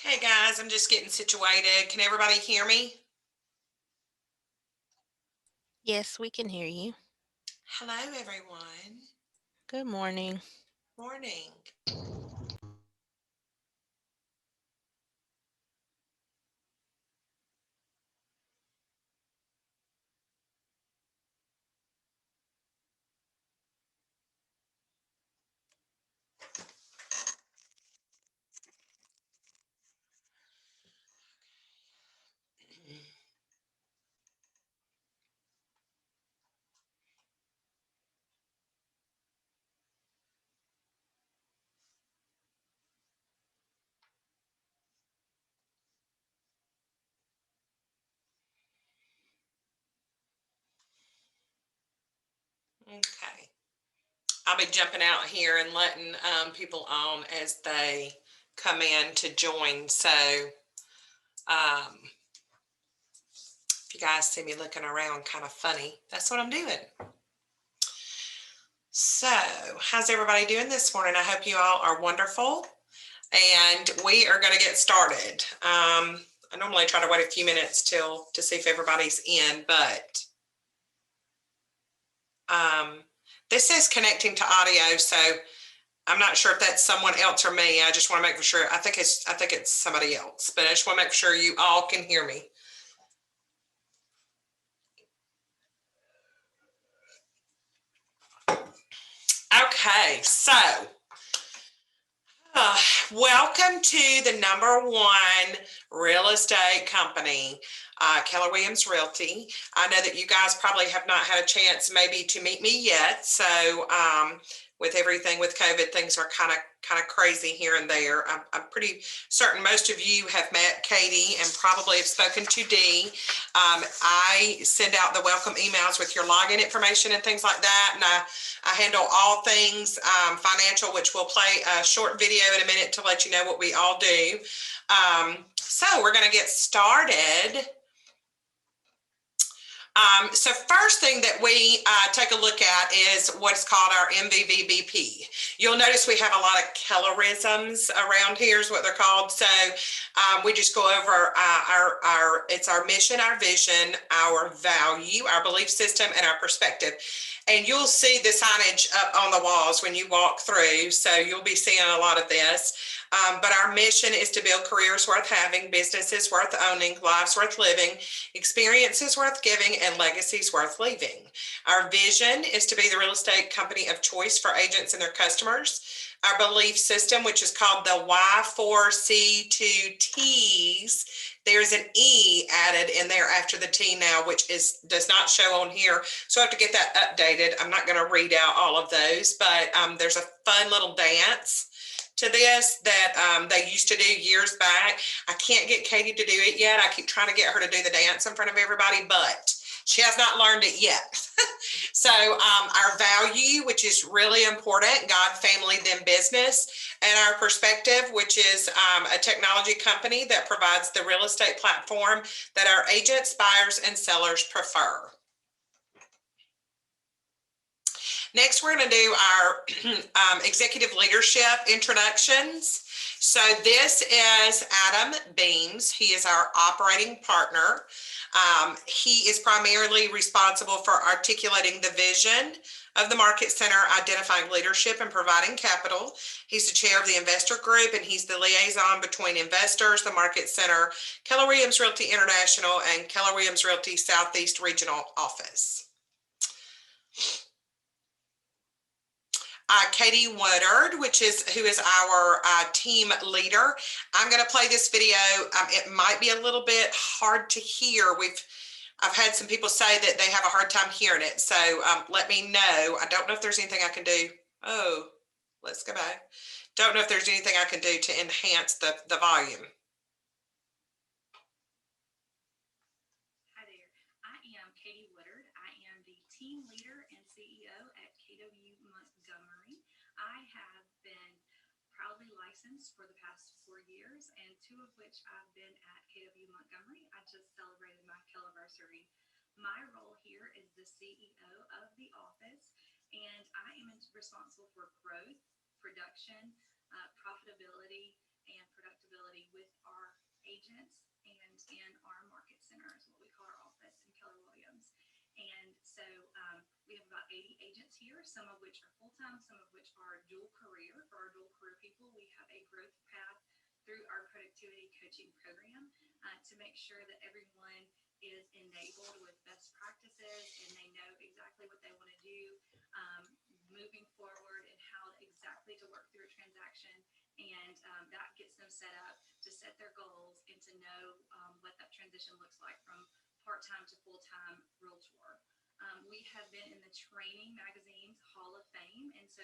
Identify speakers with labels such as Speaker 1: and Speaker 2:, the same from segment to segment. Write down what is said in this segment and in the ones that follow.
Speaker 1: Hey guys, I'm just getting situated. Can everybody hear me?
Speaker 2: Yes, we can hear you.
Speaker 1: Hello, everyone.
Speaker 2: Good morning.
Speaker 1: Morning. Okay. I'll be jumping out here and letting people on as they come in to join. So, um, if you guys see me looking around kind of funny, that's what I'm doing. So, how's everybody doing this morning? I hope you all are wonderful. And we are going to get started. I normally try to wait a few minutes to see if everybody's in, but um, this says connecting to audio, so I'm not sure if that's someone else or me. I just want to make sure. I think it's somebody else, but I just want to make sure you all can hear me. Okay, so uh, welcome to the #1 real estate company, Keller Williams Realty. I know that you guys probably have not had a chance maybe to meet me yet. So with everything with COVID, things are kind of crazy here and there. I'm pretty certain most of you have met Katie and probably have spoken to Dee. I send out the welcome emails with your login information and things like that, and I handle all things financial, which we'll play a short video in a minute to let you know what we all do. So we're going to get started. So first thing that we take a look at is what's called our MVVBP. You'll notice we have a lot of Kellerisms around here is what they're called. So we just go over it's our mission, our vision, our value, our belief system, and our perspective. And you'll see the signage up on the walls when you walk through. So you'll be seeing a lot of this. But our mission is to build careers worth having, businesses worth owning, lives worth living, experiences worth giving, and legacies worth leaving. Our vision is to be the real estate company of choice for agents and their customers. Our belief system, which is called the Y4C2Ts, there's an E added in there after the T now, which does not show on here. So I have to get that updated. I'm not going to read out all of those, but there's a fun little dance to this that they used to do years back. I can't get Katie to do it yet. I keep trying to get her to do the dance in front of everybody, but she has not learned it yet. So our value, which is really important, God, family, then business, and our perspective, which is a technology company that provides the real estate platform that our agents, buyers, and sellers prefer. Next, we're going to do our executive leadership introductions. So this is Adam Beams. He is our operating partner. He is primarily responsible for articulating the vision of the Market Center, identifying leadership and providing capital. He's the chair of the investor group, and he's the liaison between investors, the Market Center, Keller Williams Realty International, and Keller Williams Realty Southeast Regional Office. Katie Woodard, who is our team leader. I'm going to play this video. It might be a little bit hard to hear. I've had some people say that they have a hard time hearing it. So let me know. I don't know if there's anything I can do. Oh, let's go back. Don't know if there's anything I can do to enhance the volume.
Speaker 3: Hi there. I am Katie Woodard. I am the team leader and CEO at KW Montgomery. I have been proudly licensed for the past 4 years, and 2 of which I've been at KW Montgomery. I just celebrated my Kellerversary. My role here is the CEO of the office, and I am responsible for growth, production, profitability, and productability with our agents and in our market center is what we call our office in Keller Williams. And so we have about 80 agents here, some of which are full-time, some of which are dual career. For our dual career people, we have a growth path through our productivity coaching program to make sure that everyone is enabled with best practices and they know exactly what they want to do moving forward and how exactly to work through a transaction. And that gets them set up to set their goals and to know what that transition looks like from part-time to full-time realtor. We have been in the Training Magazine's Hall of Fame, and so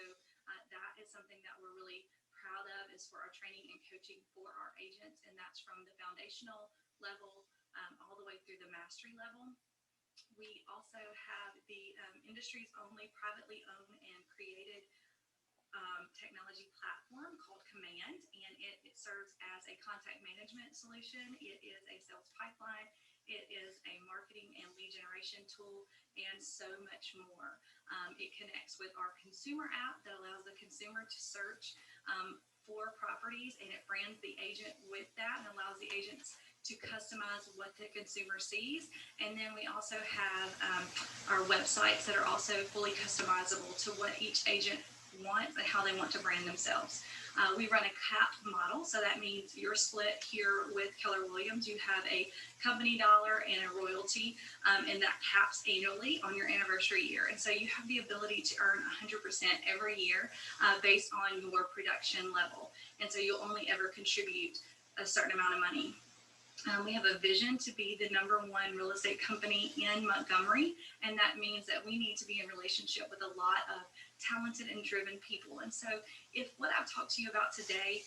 Speaker 3: that is something that we're really proud of, is for our training and coaching for our agents, and that's from the foundational level all the way through the mastery level. We also have the industry's only privately owned and created technology platform called Command, and it serves as a contact management solution. It is a sales pipeline. It is a marketing and lead generation tool, and so much more. It connects with our consumer app that allows the consumer to search for properties, and it brands the agent with that and allows the agents to customize what the consumer sees. And then we also have our websites that are also fully customizable to what each agent wants and how they want to brand themselves. We run a capped model, so that means you're split here with Keller Williams. You have a company dollar and a royalty, and that caps annually on your anniversary year. And so you have the ability to earn 100% every year based on your production level. And so you'll only ever contribute a certain amount of money. We have a vision to be the #1 real estate company in Montgomery, and that means that we need to be in relationship with a lot of talented and driven people. And so if what I've talked to you about today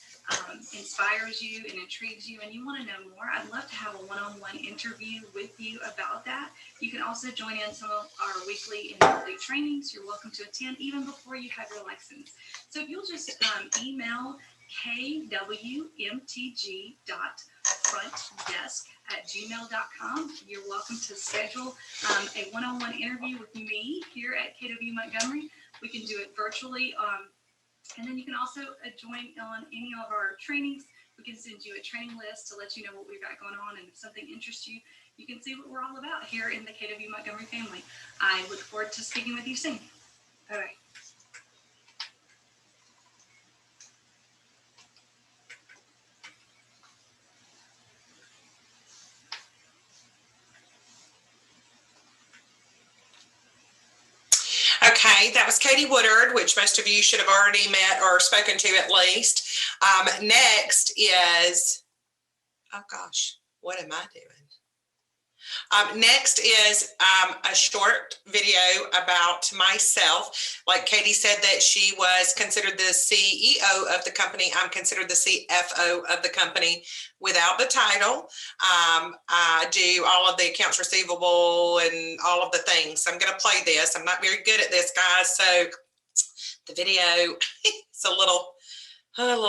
Speaker 3: inspires you and intrigues you and you want to know more, I'd love to have a one-on-one interview with you about that. You can also join in some of our weekly and monthly trainings. You're welcome to attend even before you have your license. So if you'll just email kwmtg.frontdesk@gmail.com. You're welcome to schedule a one-on-one interview with me here at KW Montgomery. We can do it virtually. And then you can also join on any of our trainings. We can send you a training list to let you know what we've got going on. And if something interests you, you can see what we're all about here in the KW Montgomery family. I look forward to speaking with you soon. Bye-bye.
Speaker 1: Okay, that was Katie Woodard, which most of you should have already met or spoken to at least. Next is, oh gosh, what am I doing? Next is a short video about myself. Like Katie said that she was considered the CEO of the company. I'm considered the CFO of the company without the title. I do all of the accounts receivable and all of the things. So I'm going to play this. I'm not very good at this, guys. So the video is a little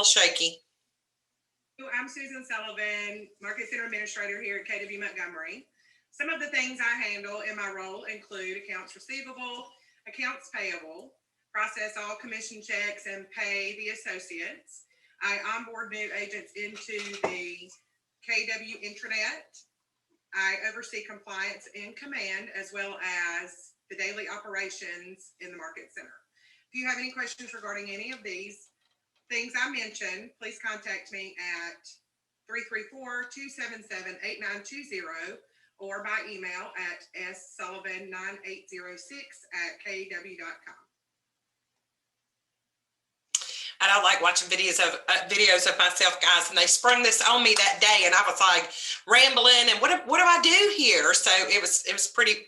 Speaker 1: shaky.
Speaker 4: I'm Susan Sullivan, Market Center Administrator here at KW Montgomery. Some of the things I handle in my role include accounts receivable, accounts payable, process all commission checks and pay the associates. I onboard new agents into the KW intranet. I oversee compliance in Command as well as the daily operations in the Market Center. If you have any questions regarding any of these things I mentioned, please contact me at 334-277-8920 or by email at ssullivan9806@kw.com.
Speaker 1: And I like watching videos of myself, guys. And they sprung this on me that day, and I was like rambling. And what do I do here? So it was pretty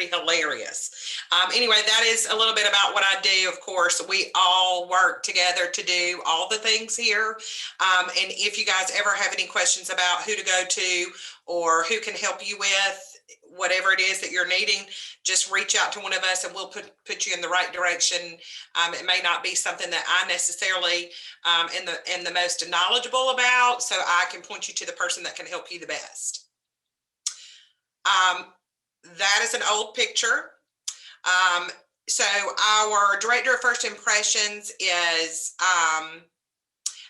Speaker 1: hilarious. Anyway, that is a little bit about what I do. Of course, we all work together to do all the things here. And if you guys ever have any questions about who to go to or who can help you with whatever it is that you're needing, just reach out to one of us and we'll put you in the right direction. It may not be something that I necessarily am the most knowledgeable about, so I can point you to the person that can help you the best. That is an old picture. So our director of first impressions is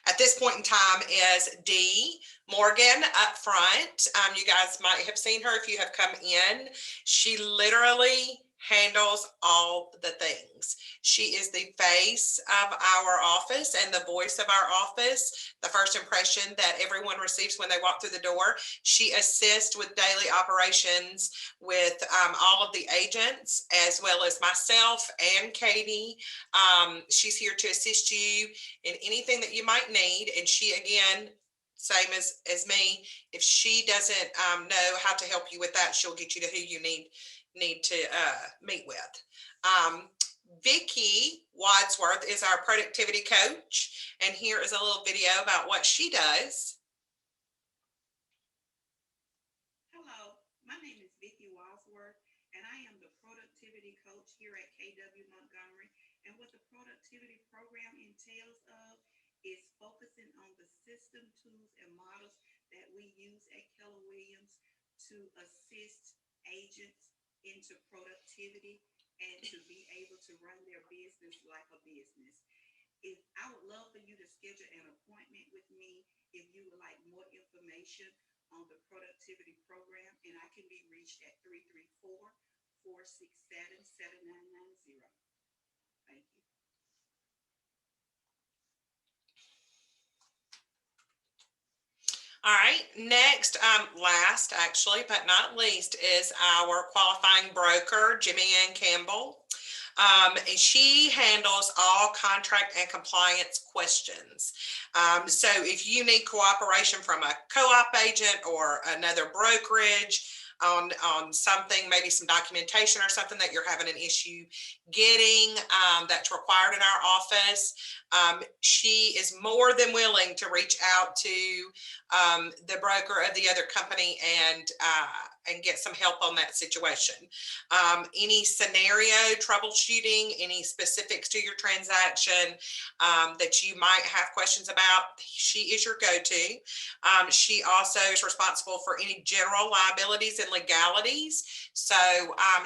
Speaker 1: at this point in time is Dee Morgan up front. You guys might have seen her if you have come in. She literally handles all the things. She is the face of our office and the voice of our office, the first impression that everyone receives when they walk through the door. She assists with daily operations with all of the agents, as well as myself and Katie. She's here to assist you in anything that you might need. And she, again, same as me, if she doesn't know how to help you with that, she'll get you to who you need to meet with. Vicki Wadsworth is our productivity coach, and here is a little video about what she does.
Speaker 5: Hello, my name is Vicki Wadsworth, and I am the productivity coach here at KW Montgomery. And what the productivity program entails of is focusing on the system, tools, and models that we use at Keller Williams to assist agents into productivity and to be able to run their business like a business. I would love for you to schedule an appointment with me if you would like more information on the productivity program, and I can be reached at 334-467-7990. Thank you.
Speaker 1: All right, next, last actually, but not least, is our qualifying broker, Jimmy Ann Campbell. And she handles all contract and compliance questions. So if you need cooperation from a co-op agent or another brokerage on something, maybe some documentation or something that you're having an issue getting that's required in our office, she is more than willing to reach out to the broker of the other company and get some help on that situation. Any scenario troubleshooting, any specifics to your transaction that you might have questions about, she is your go-to. She also is responsible for any general liabilities and legalities. So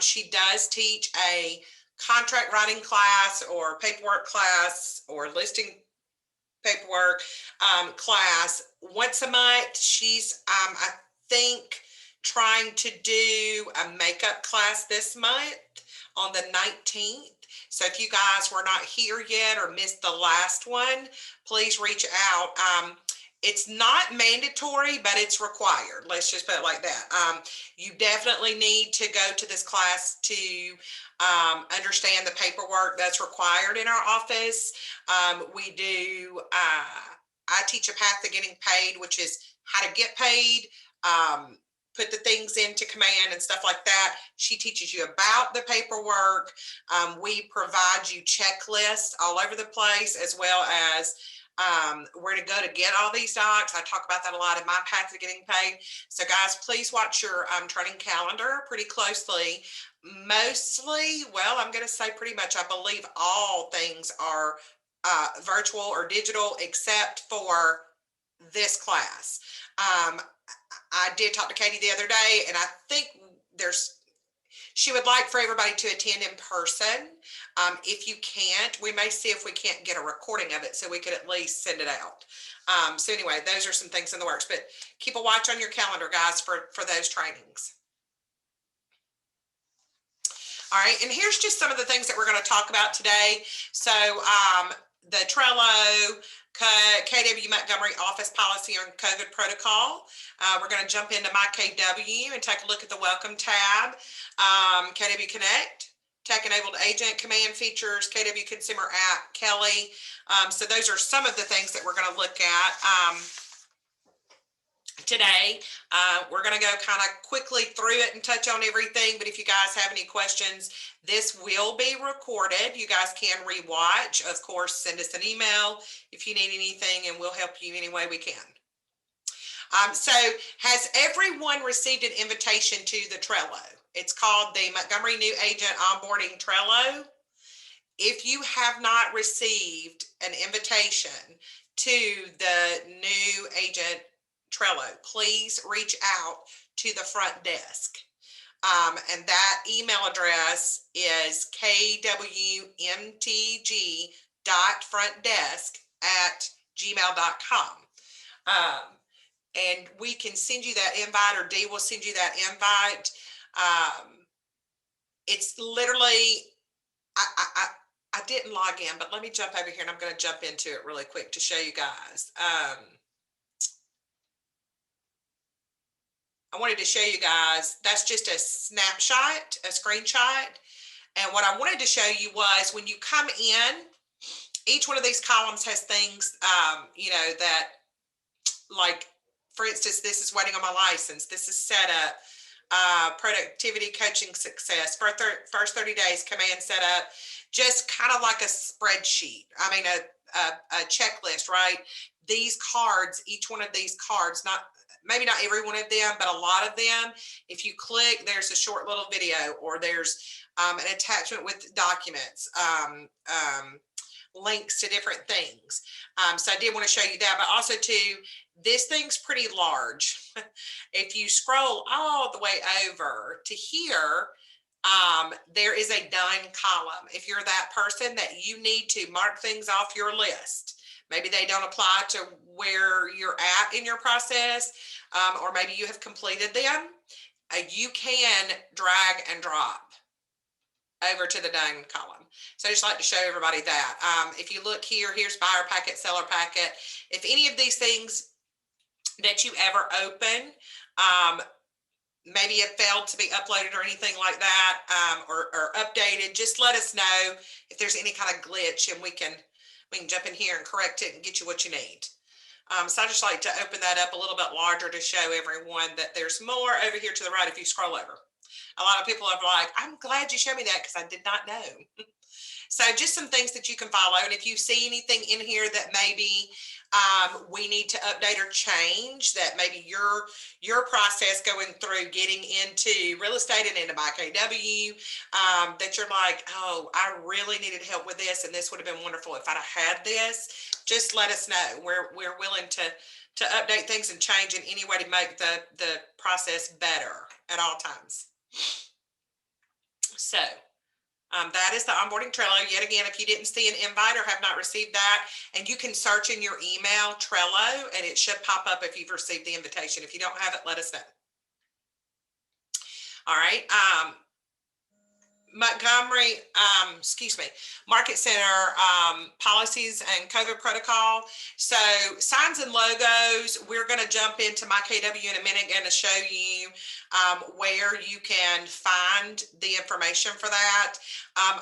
Speaker 1: she does teach a contract writing class or paperwork class or listing paperwork class once a month. She's, I think, trying to do a makeup class this month on the 19th. So if you guys were not here yet or missed the last one, please reach out. It's not mandatory, but it's required. Let's just put it like that. You definitely need to go to this class to understand the paperwork that's required in our office. We do, I teach a path to getting paid, which is how to get paid, put the things into command and stuff like that. She teaches you about the paperwork. We provide you checklists all over the place, as well as where to go to get all these docs. I talk about that a lot in my path to getting paid. So guys, please watch your training calendar pretty closely. Mostly, well, I'm going to say pretty much, I believe all things are virtual or digital except for this class. I did talk to Katie the other day, and I think she would like for everybody to attend in person. If you can't, we may see if we can't get a recording of it so we could at least send it out. So anyway, those are some things in the works, but keep a watch on your calendar, guys, for those trainings. All right, and here's just some of the things that we're going to talk about today. So the Trello, KW Montgomery office policy on COVID protocol. We're going to jump into my KW and take a look at the welcome tab. KW Connect, tech-enabled agent, command features, KW consumer app, Kelly. So those are some of the things that we're going to look at today. We're going to go kind of quickly through it and touch on everything, but if you guys have any questions, this will be recorded. You guys can rewatch. Of course, send us an email if you need anything, and we'll help you any way we can. So has everyone received an invitation to the Trello? It's called the Montgomery New Agent Onboarding Trello. If you have not received an invitation to the new agent Trello, please reach out to the front desk. And that email address is kwmtg.frontdesk gmail.com. And we can send you that invite, or Dee will send you that invite. It's literally, I didn't log in, but let me jump over here and I'm going to jump into it really quick to show you guys. I wanted to show you guys, that's just a snapshot, a screenshot. And what I wanted to show you was when you come in, each one of these columns has things, that, like, for instance, this is waiting on my license. This is setup, productivity coaching success, first 30 days, command setup, just kind of like a spreadsheet. I mean, a checklist, right? These cards, each one of these cards, maybe not every one of them, but a lot of them, if you click, there's a short little video, or there's an attachment with documents, links to different things. So I did want to show you that, but also too, this thing's pretty large. If you scroll all the way over to here, there is a done column. If you're that person that you need to mark things off your list, maybe they don't apply to where you're at in your process, or maybe you have completed them, you can drag and drop over to the done column. So I just like to show everybody that. If you look here, here's buyer packet, seller packet. If any of these things that you ever open, maybe it failed to be uploaded or anything like that, or updated, just let us know if there's any kind of glitch, and we can jump in here and correct it and get you what you need. So I just like to open that up a little bit larger to show everyone that there's more over here to the right if you scroll over. A lot of people are like, I'm glad you showed me that because I did not know. So just some things that you can follow. And if you see anything in here that maybe we need to update or change, that maybe your process going through getting into real estate and into my KW, that you're like, oh, I really needed help with this, and this would have been wonderful if I'd have had this, just let us know. We're willing to update things and change in any way to make the process better at all times. So that is the onboarding Trello. Yet again, if you didn't see an invite or have not received that, and you can search in your email Trello, and it should pop up if you've received the invitation. If you don't have it, let us know. All right. Montgomery, Market Center policies and COVID protocol. So signs and logos, we're going to jump into my KW in a minute and to show you where you can find the information for that.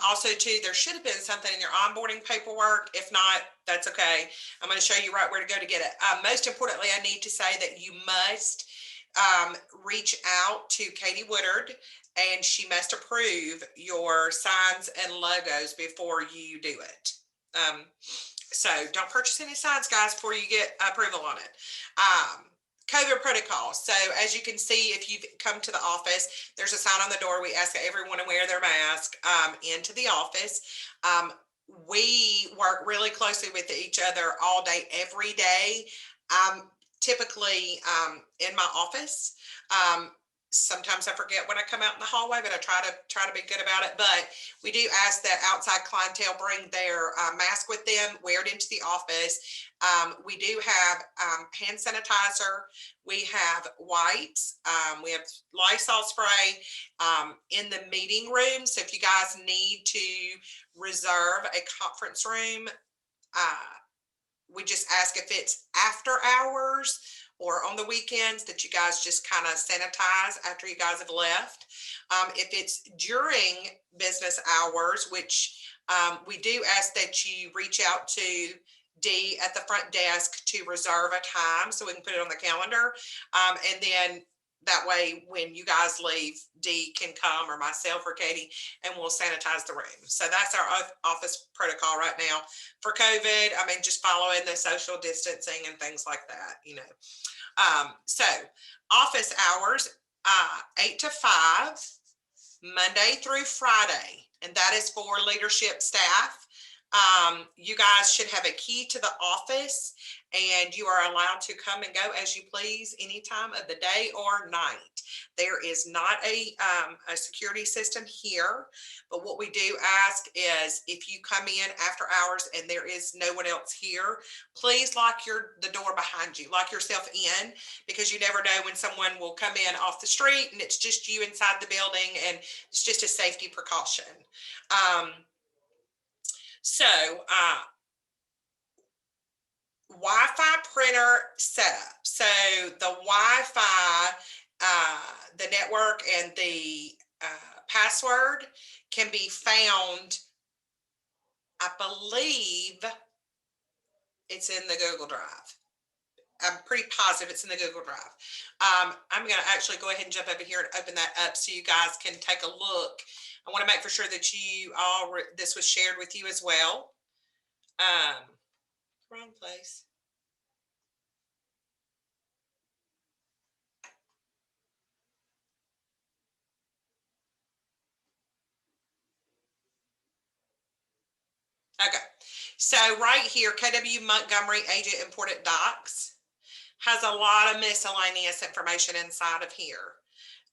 Speaker 1: Also too, there should have been something in your onboarding paperwork. If not, that's okay. I'm going to show you right where to go to get it. Most importantly, I need to say that you must reach out to Katie Woodard, and she must approve your signs and logos before you do it. So don't purchase any signs, guys, before you get approval on it. COVID protocol. So as you can see, if you've come to the office, there's a sign on the door. We ask everyone to wear their mask into the office. We work really closely with each other all day, every day. Typically in my office. Sometimes I forget when I come out in the hallway, but I try to be good about it. But we do ask that outside clientele bring their mask with them, wear it into the office. We do have hand sanitizer. We have wipes. We have Lysol spray in the meeting room. So if you guys need to reserve a conference room, we just ask if it's after hours or on the weekends that you guys just kind of sanitize after you guys have left. If it's during business hours, which we do ask that you reach out to Dee at the front desk to reserve a time so we can put it on the calendar. And then that way, when you guys leave, Dee can come, or myself or Katie, and we'll sanitize the room. So that's our office protocol right now for COVID. I mean, just following the social distancing and things like that, you know. So office hours, 8 to 5, Monday through Friday, and that is for leadership staff. You guys should have a key to the office, and you are allowed to come and go as you please any time of the day or night. There is not a security system here, but what we do ask is if you come in after hours and there is no one else here, please lock the door behind you, lock yourself in, because you never know when someone will come in off the street and it's just you inside the building, and it's just a safety precaution. So, Wi-Fi printer setup. So the Wi-Fi, the network and the password can be found, I believe it's in the Google Drive. I'm pretty positive it's in the Google Drive. I'm going to actually go ahead and jump over here and open that up so you guys can take a look. I want to make for sure that you all, this was shared with you as well. Wrong place. Okay, so right here, KW Montgomery Agent Important Docs has a lot of miscellaneous information inside of here.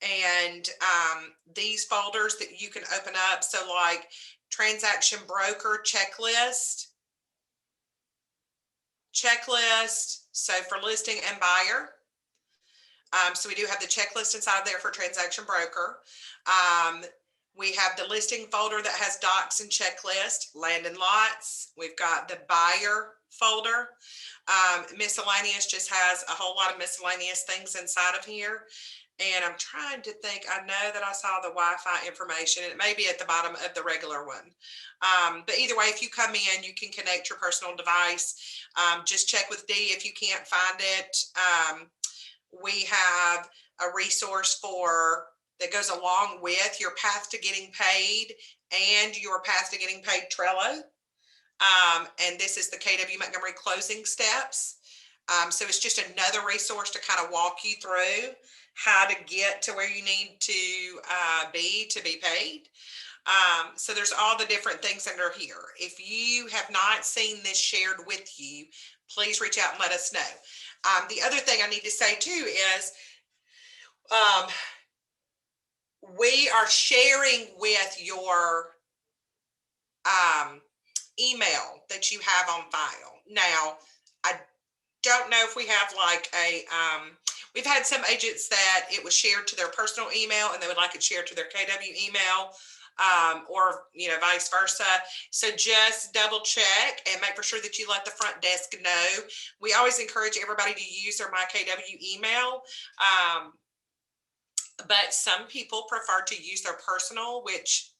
Speaker 1: And these folders that you can open up, so like transaction broker checklist, so for listing and buyer. So we do have the checklist inside there for transaction broker. We have the listing folder that has docs and checklist, land and lots. We've got the buyer folder. Miscellaneous just has a whole lot of miscellaneous things inside of here. And I'm trying to think, I know that I saw the Wi-Fi information. It may be at the bottom of the regular one. But either way, if you come in, you can connect your personal device. Just check with Dee if you can't find it. We have a resource that goes along with your path to getting paid and your path to getting paid Trello. And this is the KW Montgomery closing steps. So it's just another resource to kind of walk you through how to get to where you need to be paid. So there's all the different things under here. If you have not seen this shared with you, please reach out and let us know. The other thing I need to say too is we are sharing with your email that you have on file. Now, I don't know if we have like we've had some agents that it was shared to their personal email and they would like it shared to their KW email, or vice versa. So just double check and make for sure that you let the front desk know. We always encourage everybody to use their MyKW email. But some people prefer to use their personal, which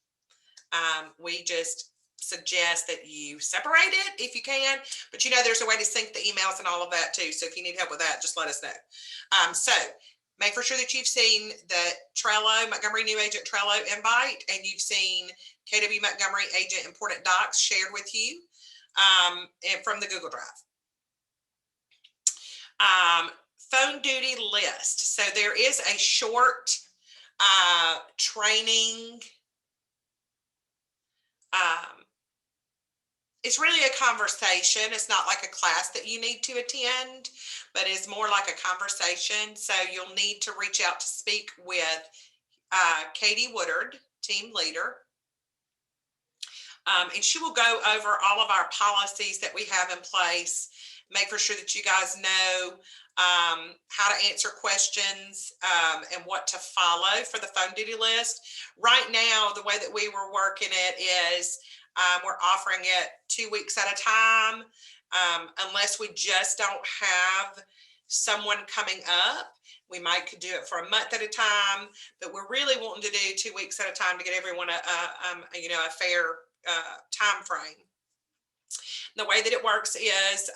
Speaker 1: we just suggest that you separate it if you can. But there's a way to sync the emails and all of that too. So if you need help with that, just let us know. So make for sure that you've seen the Trello, Montgomery New Agent Trello invite, and you've seen KW Montgomery Agent Important Docs shared with you and from the Google Drive. Phone duty list. So there is a short training. It's really a conversation. It's not like a class that you need to attend, but it's more like a conversation. So you'll need to reach out to speak with Katie Woodard, team leader. And she will go over all of our policies that we have in place, make for sure that you guys know how to answer questions and what to follow for the phone duty list. Right now, the way that we were working it is we're offering it 2 weeks at a time, unless we just don't have someone coming up. We might could do it for a month at a time, but we're really wanting to do 2 weeks at a time to get everyone a fair time frame. The way that it works is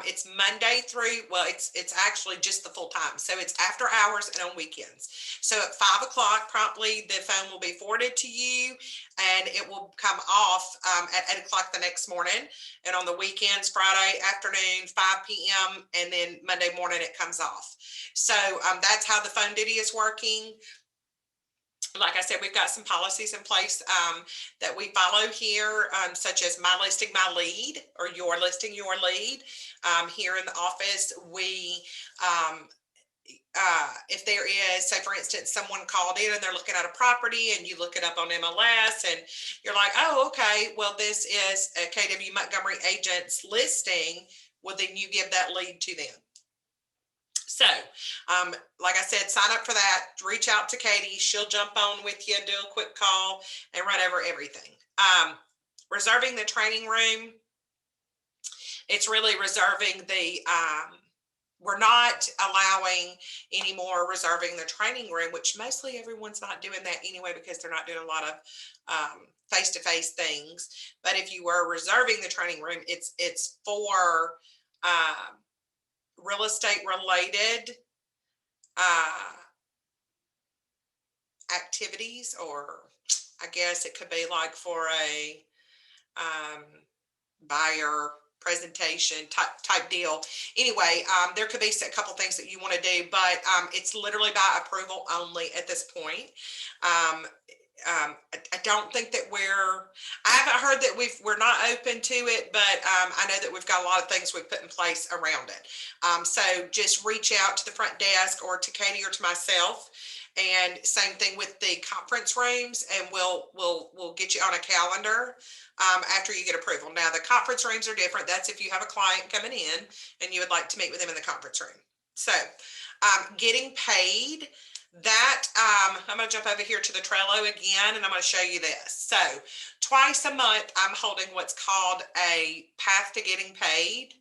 Speaker 1: it's Monday through, it's actually just the full time. So it's after hours and on weekends. So at 5 o'clock promptly, the phone will be forwarded to you and it will come off at 8 o'clock the next morning. And on the weekends, Friday afternoon, 5 p.m. and then Monday morning, it comes off. So that's how the phone duty is working. Like I said, we've got some policies in place that we follow here, such as my listing my lead or your listing your lead. Here in the office, we if there is, say for instance, someone called in and they're looking at a property and you look it up on MLS and you're like, oh, okay, well, this is a KW Montgomery agent's listing. Well, then you give that lead to them. So, like I said, sign up for that, reach out to Katie. She'll jump on with you, do a quick call and run over everything. Reserving the training room. It's really reserving the, we're not allowing anymore reserving the training room, which mostly everyone's not doing that anyway, because they're not doing a lot of face-to-face things. But if you were reserving the training room, it's for real estate related activities, or I guess it could be like for a buyer presentation type deal. Anyway, there could be a couple things that you want to do, but it's literally by approval only at this point. I don't think that I haven't heard that we're not open to it, but I know that we've got a lot of things we've put in place around it. So just reach out to the front desk or to Katie or to myself. And same thing with the conference rooms, and we'll get you on a calendar after you get approval. Now, the conference rooms are different. That's if you have a client coming in and you would like to meet with them in the conference room. So getting paid, that I'm going to jump over here to the Trello again, and I'm going to show you this. So twice a month, I'm holding what's called a Path to Getting Paid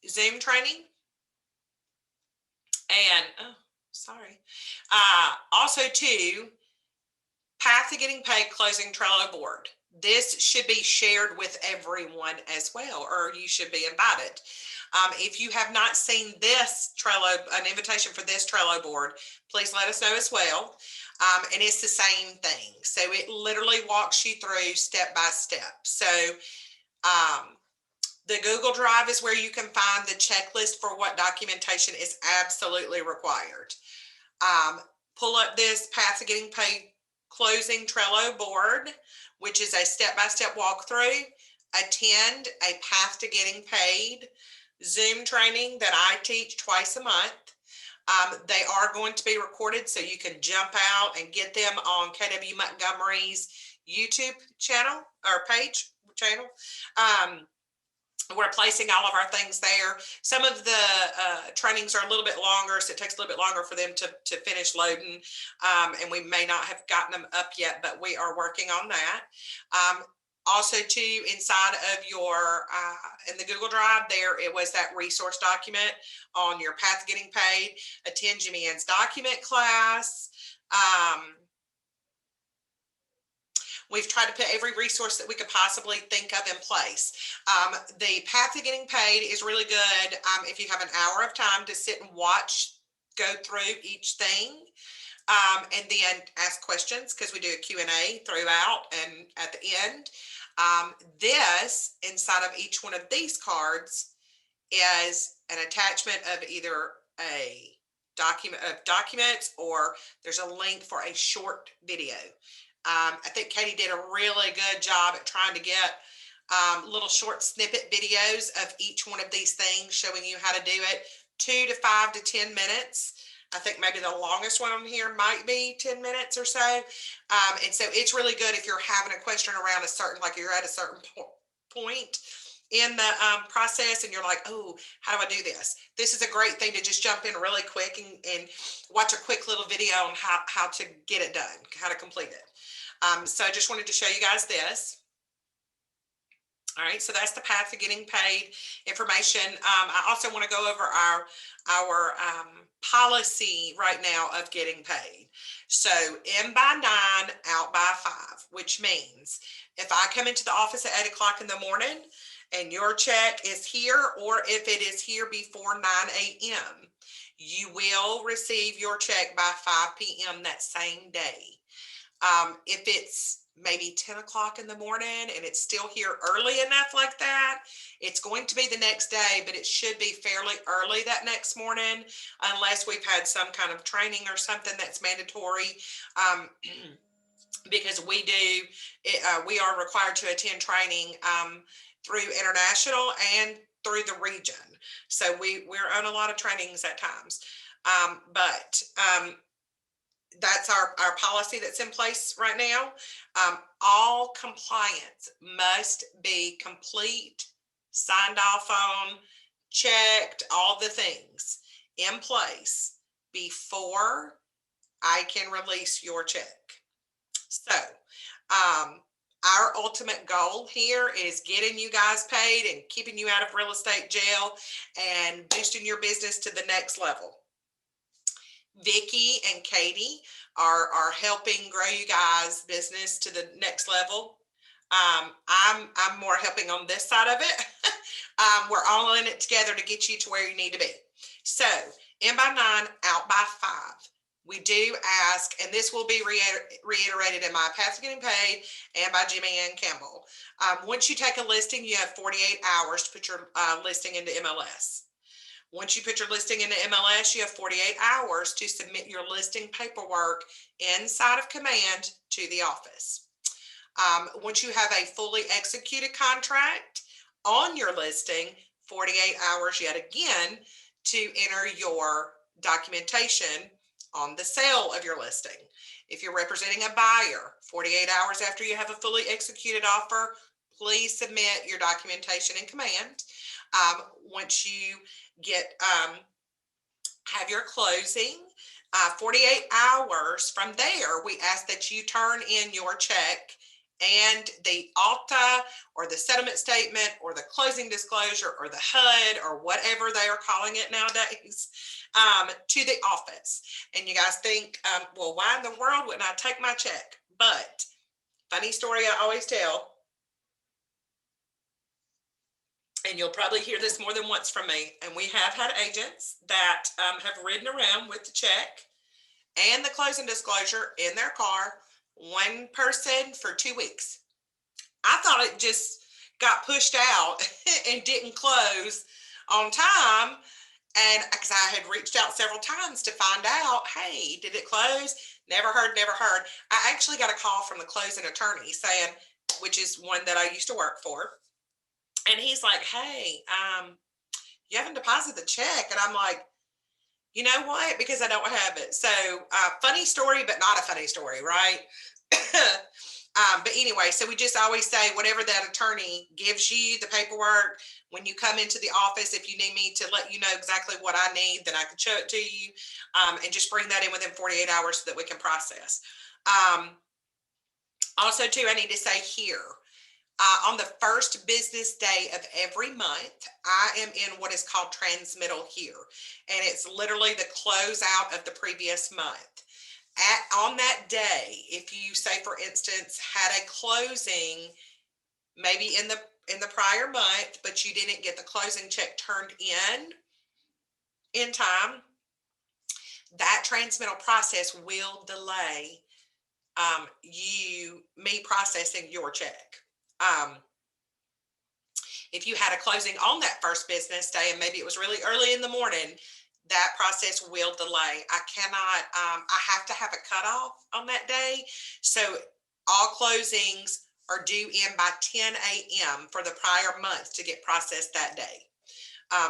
Speaker 1: Zoom training. And also too, Path to Getting Paid Closing Trello Board. This should be shared with everyone as well, or you should be invited. If you have not seen this Trello, an invitation for this Trello board, please let us know as well. And it's the same thing. So it literally walks you through step by step. So the Google Drive is where you can find the checklist for what documentation is absolutely required. Pull up this Path to Getting Paid Closing Trello board, which is a step-by-step walkthrough. Attend a Path to Getting Paid Zoom training that I teach twice a month. They are going to be recorded, so you can jump out and get them on KW Montgomery's YouTube channel or channel. We're placing all of our things there. Some of the trainings are a little bit longer, so it takes a little bit longer for them to finish loading, and we may not have gotten them up yet, but we are working on that. Also too, inside of your, in the Google Drive there, it was that resource document on your Path to Getting Paid. Attend Jimmy Ann's document class. We've tried to put every resource that we could possibly think of in place. The Path to Getting Paid is really good if you have an hour of time to sit and watch, go through each thing, and then ask questions, because we do a Q&A throughout and at the end. This, inside of each one of these cards, is an attachment of either a document of documents, or there's a link for a short video. I think Katie did a really good job at trying to get little short snippet videos of each one of these things, showing you how to do it. 2 to 5 to 10 minutes. I think maybe the longest one on here might be 10 minutes or so. And so it's really good if you're having a question around a certain, like you're at a certain point in the process and you're like, oh, how do I do this? This is a great thing to just jump in really quick and watch a quick little video on how to get it done, how to complete it. So I just wanted to show you guys this. All right, so that's the Path to Getting Paid information. I also want to go over our policy right now of getting paid. So in by 9, out by 5, which means if I come into the office at 8 o'clock in the morning and your check is here, or if it is here before 9 a.m., you will receive your check by 5 p.m. that same day. If it's maybe 10 o'clock in the morning and it's still here early enough like that, it's going to be the next day, but it should be fairly early that next morning unless we've had some kind of training or something that's mandatory. Because we are required to attend training through international and through the region. So we're on a lot of trainings at times. But that's our policy that's in place right now. All compliance must be complete, signed off on, checked, all the things in place before I can release your check. So, our ultimate goal here is getting you guys paid and keeping you out of real estate jail and boosting your business to the next level. Vicky and Katie are helping grow you guys' business to the next level. I'm more helping on this side of it. We're all in it together to get you to where you need to be. So, in by 9, out by 5. We do ask, and this will be reiterated in my Path to Getting Paid and by Jimmy Ann Campbell. Once you take a listing, you have 48 hours to put your listing into MLS. Once you put your listing into MLS, you have 48 hours to submit your listing paperwork inside of Command to the office. Once you have a fully executed contract on your listing, 48 hours yet again to enter your documentation on the sale of your listing. If you're representing a buyer, 48 hours after you have a fully executed offer, please submit your documentation in Command. Once you have your closing, 48 hours from there, we ask that you turn in your check and the ALTA or the settlement statement or the closing disclosure or the HUD or whatever they are calling it nowadays to the office. And you guys think, well, why in the world wouldn't I take my check? But funny story I always tell, and you'll probably hear this more than once from me, and we have had agents that have ridden around with the check and the closing disclosure in their car, one person for 2 weeks. I thought it just got pushed out and didn't close on time. And because I had reached out several times to find out, hey, did it close? Never heard. I actually got a call from the closing attorney saying, which is one that I used to work for. And he's like, hey, you haven't deposited the check. And I'm like, you know what? Because I don't have it. So funny story, but not a funny story, right? But anyway, so we just always say, whatever that attorney gives you, the paperwork, when you come into the office, if you need me to let you know exactly what I need, then I can show it to you, and just bring that in within 48 hours so that we can process. Also, too, I need to say here, on the first business day of every month, I am in what is called transmittal here. And it's literally the closeout of the previous month. On that day, if you say, for instance, had a closing maybe in the prior month, but you didn't get the closing check turned in time, that transmittal process will delay me processing your check. If you had a closing on that first business day and maybe it was really early in the morning, that process will delay. I have to have a cutoff on that day. So all closings are due in by 10 a.m. for the prior month to get processed that day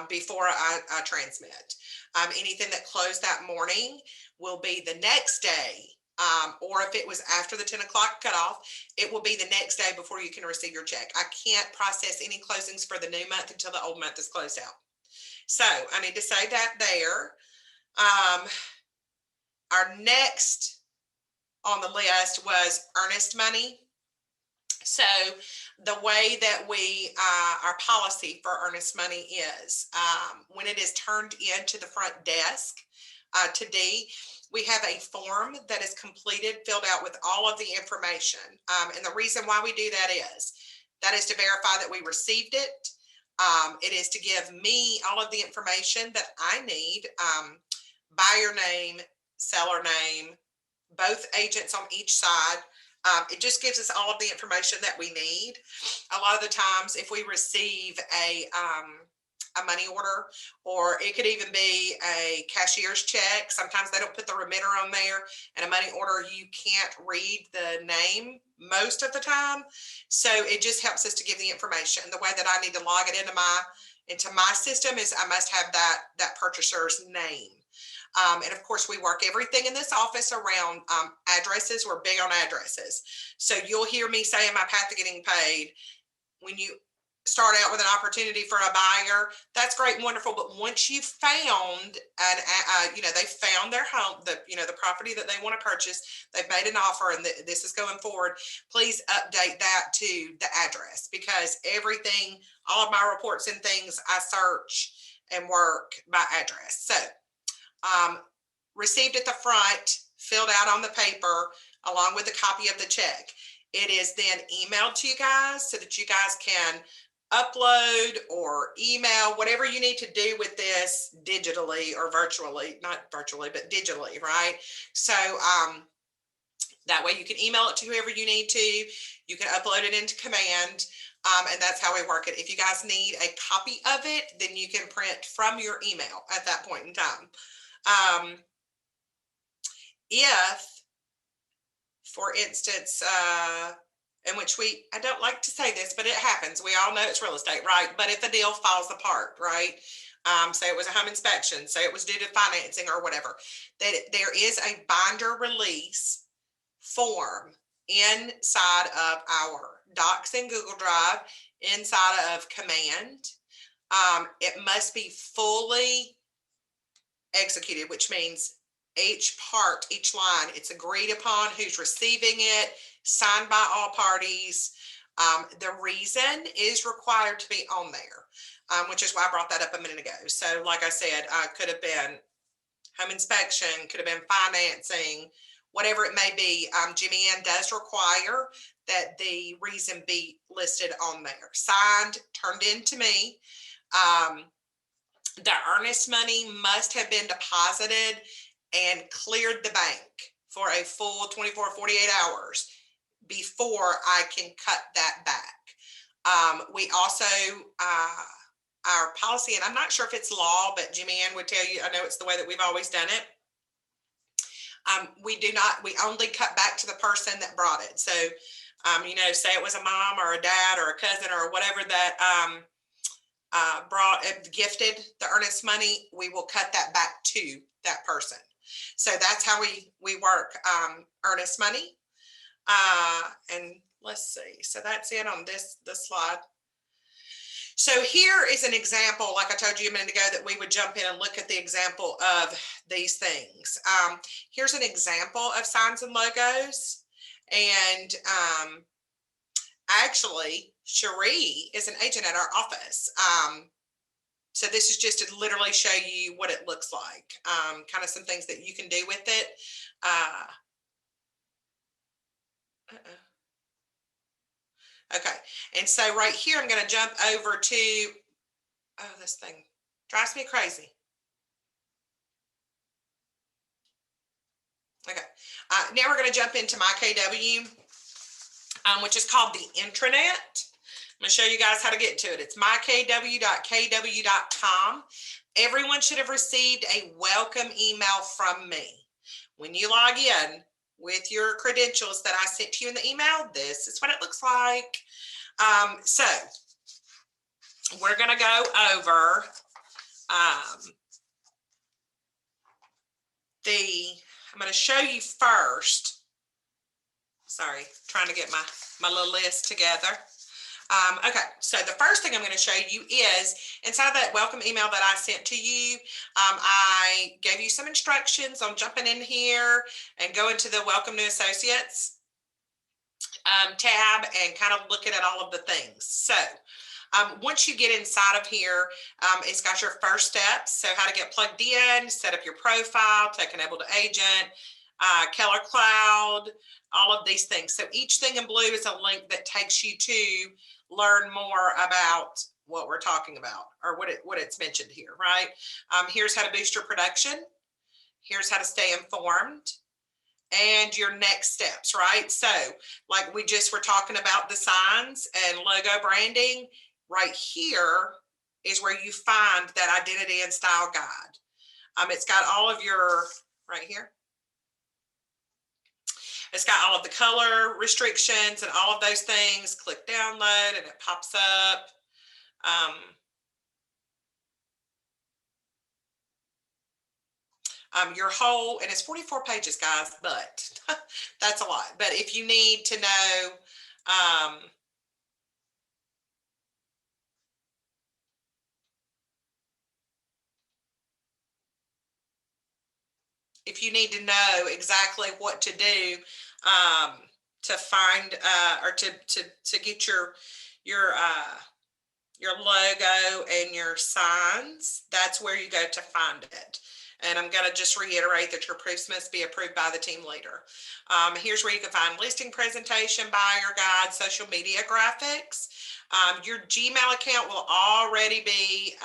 Speaker 1: before I transmit. Anything that closed that morning will be the next day. Or if it was after the 10 o'clock cutoff, it will be the next day before you can receive your check. I can't process any closings for the new month until the old month is closed out. So I need to say that there. Our next on the list was earnest money. So the way that our policy for earnest money is, when it is turned into the front desk today, we have a form that is completed, filled out with all of the information. And the reason why we do that is to verify that we received it. It is to give me all of the information that I need, buyer name, seller name, both agents on each side, It just gives us all of the information that we need. A lot of the times, if we receive a money order, or it could even be a cashier's check. Sometimes they don't put the remitter on there, and a money order, you can't read the name most of the time. So it just helps us to give the information. The way that I need to log it into my system is I must have that purchaser's name. And of course, we work everything in this office around addresses. We're big on addresses. So you'll hear me saying my path to getting paid. When you start out with an opportunity for a buyer, that's great and wonderful. But once you've found they found their home, the property that they want to purchase, they've made an offer, and this is going forward, please update that to the address, because everything, all of my reports and things, I search and work by address. So received at the front, filled out on the paper, along with a copy of the check. It is then emailed to you guys so that you guys can upload or email, whatever you need to do with this digitally or virtually, not virtually, but digitally, right? So that way you can email it to whoever you need to. You can upload it into Command. And that's how we work it. If you guys need a copy of it, then you can print from your email at that point in time. If, for instance, in which I don't like to say this, but it happens. We all know it's real estate, right? But if a deal falls apart, right? Say it was a home inspection, say it was due to financing or whatever, that there is a binder release form inside of our Docs and Google Drive, inside of Command. It must be fully executed, which means each part, each line, it's agreed upon, who's receiving it, signed by all parties. The reason is required to be on there, which is why I brought that up a minute ago. So like I said, could have been home inspection, could have been financing, whatever it may be. Jimmy Ann does require that the reason be listed on there, signed, turned in to me. The earnest money must have been deposited and cleared the bank for a full 24, 48 hours before I can cut that back. We also, our policy, and I'm not sure if it's law, but Jimmy Ann would tell you, I know it's the way that we've always done it. We only cut back to the person that brought it. So, say it was a mom or a dad or a cousin or whatever that gifted the earnest money, we will cut that back to that person. So that's how we work earnest money. And let's see. So that's it on this slide. So here is an example, like I told you a minute ago, that we would jump in and look at the example of these things. Here's an example of signs and logos. And actually, Cherie is an agent at our office. So this is just to literally show you what it looks like, kind of some things that you can do with it. Okay, and so right here, I'm going to jump over to, this thing drives me crazy. Okay, now we're going to jump into my KW, which is called the intranet. I'm going to show you guys how to get to it. It's mykw.kw.com. Everyone should have received a welcome email from me. When you log in with your credentials that I sent to you in the email, this is what it looks like. So we're going to go over I'm going to show you first. Sorry, trying to get my little list together. Okay, so the first thing I'm going to show you is inside that welcome email that I sent to you, I gave you some instructions on jumping in here and going to the Welcome New Associates tab and kind of looking at all of the things. So once you get inside of here, it's got your first steps. So how to get plugged in, set up your profile, take Enabled Agent, Keller Cloud, all of these things. So each thing in blue is a link that takes you to learn more about what we're talking about, or what it's mentioned here, right? Here's how to boost your production. Here's how to stay informed. and your next steps, right? So like we just were talking about the signs and logo branding, right here is where you find that identity and style guide. It's got all of your, right here. It's got all of the color restrictions and all of those things. Click download and it pops up. Your whole, and it's 44 pages, guys, but that's a lot. But if you need to know, if you need to know exactly what to do to find or to get your logo and your signs, that's where you go to find it. And I'm going to just reiterate that your proofs must be approved by the team leader. Here's where you can find listing presentation, buyer guide, social media graphics. Your Gmail account will already be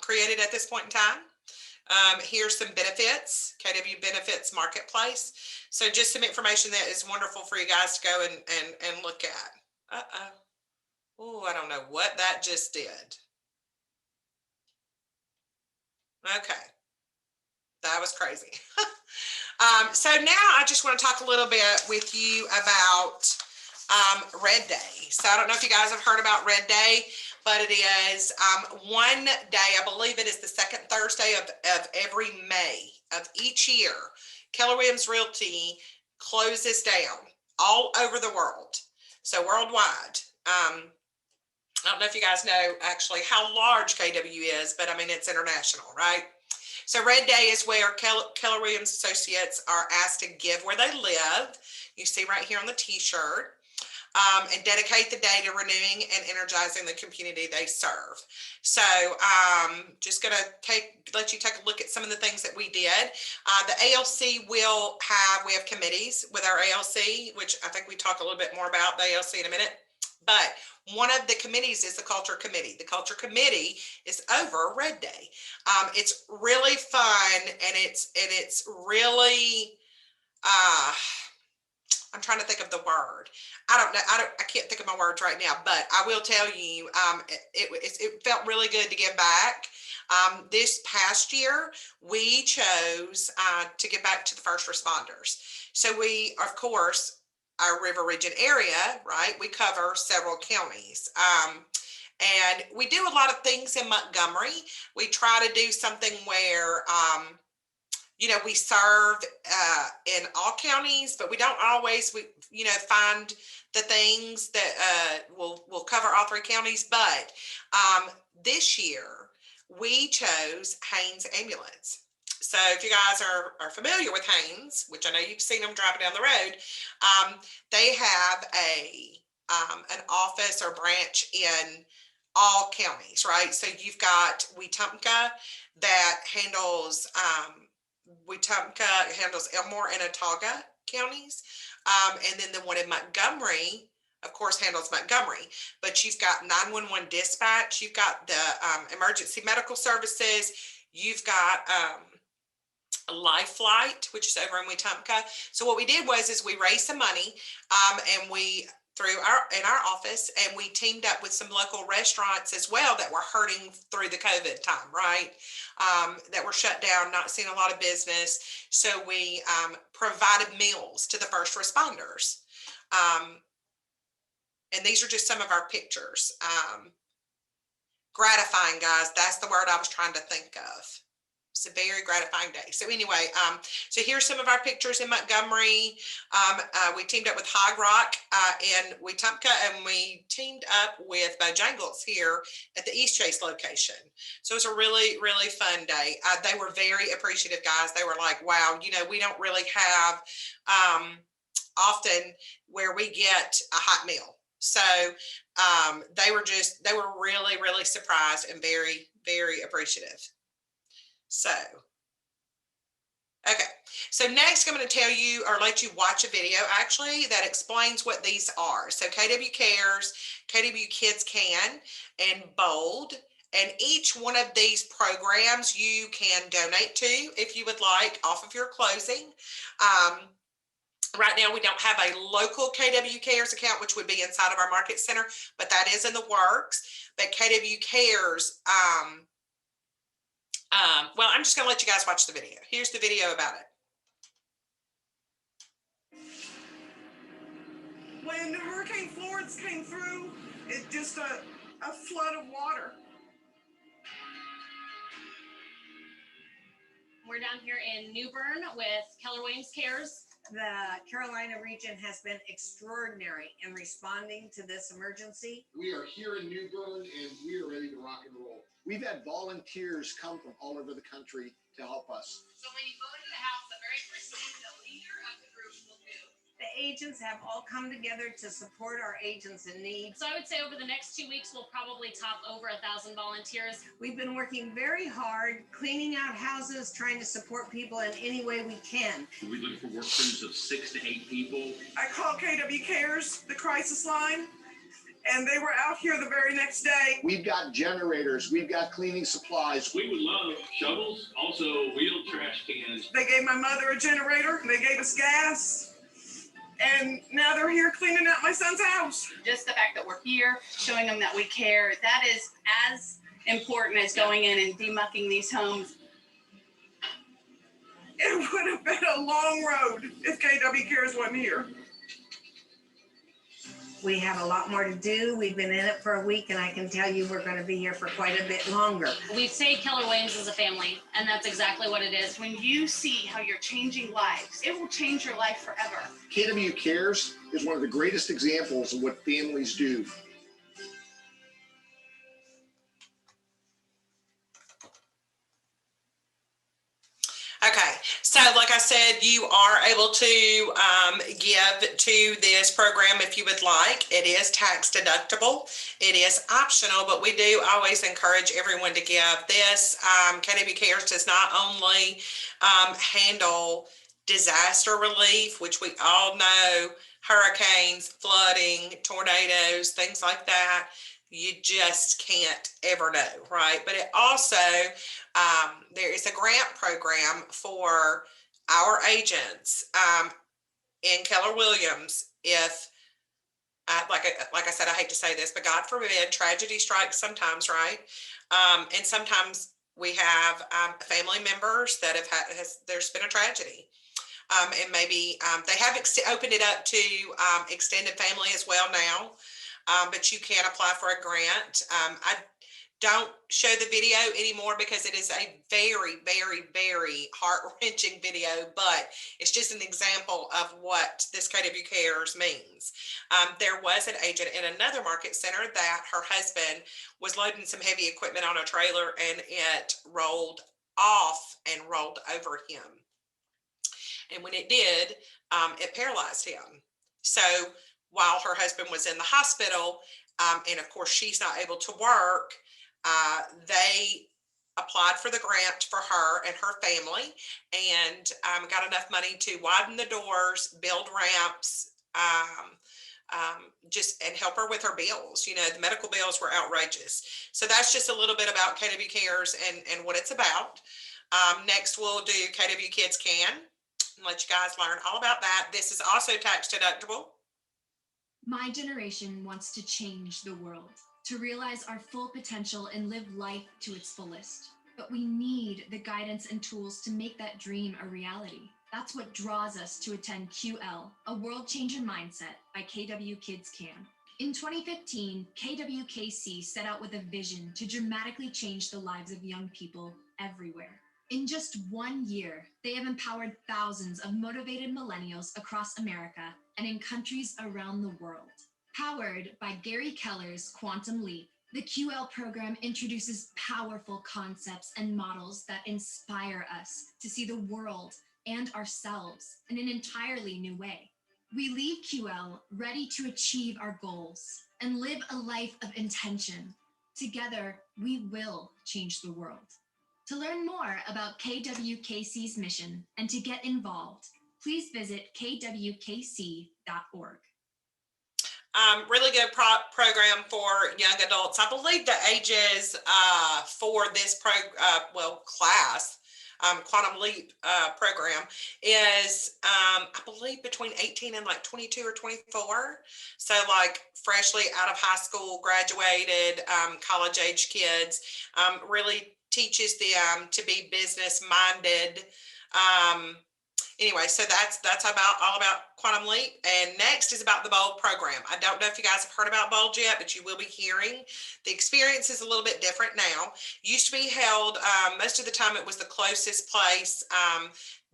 Speaker 1: created at this point in time. Here's some benefits, KW Benefits Marketplace. So just some information that is wonderful for you guys to go and look at. Oh, I don't know what that just did. Okay. That was crazy. So now I just want to talk a little bit with you about Red Day. So I don't know if you guys have heard about Red Day, but it is one day, I believe it is the second Thursday of every May of each year. Keller Williams Realty closes down all over the world. So worldwide. I don't know if you guys know actually how large KW is, but I mean, it's international, right? So Red Day is where Keller Williams Associates are asked to give where they live. You see right here on the t-shirt. And dedicate the day to renewing and energizing the community they serve. So just going to let you take a look at some of the things that we did. The ALC we have committees with our ALC, which I think we talk a little bit more about the ALC in a minute. But one of the committees is the Culture Committee. The Culture Committee is over Red Day. It's really fun, and it's really I'm trying to think of the word. I don't know. I can't think of my words right now, but I will tell you, it felt really good to give back. This past year, we chose to give back to the first responders. So we, of course, our River Region area, right? We cover several counties. And we do a lot of things in Montgomery. We try to do something where, we serve in all counties, but we don't always, find the things that will cover all three counties. But this year, we chose Haynes Ambulance. So if you guys are familiar with Haynes, which I know you've seen them driving down the road, they have an office or branch in all counties, right? So you've got Wetumpka that handles Elmore and Autauga counties. And then the one in Montgomery, of course, handles Montgomery. But you've got 911 dispatch, you've got the emergency medical services, you've got Life Flight, which is over in Wetumpka. So what we did is we raised some money and we in our office, and we teamed up with some local restaurants as well that were hurting through the COVID time, right? That were shut down, not seeing a lot of business. So we provided meals to the first responders. And these are just some of our pictures. Gratifying, guys. That's the word I was trying to think of. It's a very gratifying day. So anyway, so here's some of our pictures in Montgomery. We teamed up with Hog Rock in Wetumpka, and we teamed up with Bojangles here at the East Chase location. So it was a really, really fun day. They were very appreciative, guys. They were like, wow, we don't really have often where we get a hot meal. So they were really, really surprised and very, very appreciative. So, okay. So next I'm going to tell you or let you watch a video actually that explains what these are. So KW Cares, KW Kids Can, and Bold. And each one of these programs you can donate to if you would like off of your closing. Right now, we don't have a local KW Cares account, which would be inside of our market center, but that is in the works. But KW Cares, well, I'm just going to let you guys watch the video. Here's the video about it.
Speaker 6: When Hurricane Florence came through, it just a flood of water.
Speaker 7: We're down here in New Bern with Keller Williams Cares.
Speaker 8: The Carolina region has been extraordinary in responding to this emergency.
Speaker 9: We are here in New Bern and we are ready to rock and roll. We've had volunteers come from all over the country to help us.
Speaker 7: So when you go into the house, the very first thing the leader of the group will do.
Speaker 8: The agents have all come together to support our agents in need.
Speaker 7: So I would say over the next 2 weeks, we'll probably top over 1,000 volunteers.
Speaker 8: We've been working very hard, cleaning out houses, trying to support people in any way we can.
Speaker 10: We look for work crews of 6 to 8 people.
Speaker 6: I called KW Cares, the crisis line, and they were out here the very next day.
Speaker 9: We've got generators, we've got cleaning supplies.
Speaker 10: We would love shovels, also wheeled trash cans.
Speaker 6: They gave my mother a generator, they gave us gas, and now they're here cleaning out my son's house.
Speaker 11: Just the fact that we're here, showing them that we care, that is as important as going in and demucking these homes.
Speaker 6: It would have been a long road if KW Cares wasn't here.
Speaker 8: We have a lot more to do. We've been in it for a week, and I can tell you we're going to be here for quite a bit longer.
Speaker 7: We say Keller Williams is a family, and that's exactly what it is.
Speaker 11: When you see how you're changing lives, it will change your life forever.
Speaker 9: KW Cares is one of the greatest examples of what families do.
Speaker 1: Okay, so like I said, you are able to give to this program if you would like. It is tax deductible. It is optional, but we do always encourage everyone to give this. KW Cares does not only handle disaster relief, which we all know, hurricanes, flooding, tornadoes, things like that. You just can't ever know, right? But it also, there is a grant program for our agents in Keller Williams. If, like I said, I hate to say this, but God forbid, tragedy strikes sometimes, right? And sometimes we have family members that have had, there's been a tragedy. And maybe they have opened it up to extended family as well now. But you can apply for a grant. I don't show the video anymore because it is a very, very, very heart-wrenching video, but it's just an example of what this KW Cares means. There was an agent in another market center that her husband was loading some heavy equipment on a trailer and it rolled off and rolled over him. And when it did, it paralyzed him. So while her husband was in the hospital, and of course she's not able to work, they applied for the grant for her and her family and got enough money to widen the doors, build ramps, just and help her with her bills. You know, the medical bills were outrageous. So that's just a little bit about KW Cares and what it's about. Next we'll do KW Kids Can and let you guys learn all about that. This is also tax deductible.
Speaker 12: My generation wants to change the world, to realize our full potential and live life to its fullest. But we need the guidance and tools to make that dream a reality. That's what draws us to attend QL, a World Changer Mindset by KW Kids Can. In 2015, KWKC set out with a vision to dramatically change the lives of young people everywhere. In just 1 year, they have empowered thousands of motivated millennials across America and in countries around the world. Powered by Gary Keller's Quantum Leap, the QL program introduces powerful concepts and models that inspire us to see the world and ourselves in an entirely new way. We leave QL ready to achieve our goals and live a life of intention. Together, we will change the world. To learn more about KWKC's mission and to get involved, please visit kwkc.org.
Speaker 1: Really good program for young adults. I believe the ages for this class Quantum Leap program is, I believe, between 18 and like 22 or 24. So like freshly out of high school, graduated, college age kids, really teaches them to be business minded. Anyway, so that's about all about Quantum Leap. And next is about the BOLD program. I don't know if you guys have heard about BOLD yet, but you will be hearing. The experience is a little bit different now. Used to be held, most of the time it was the closest place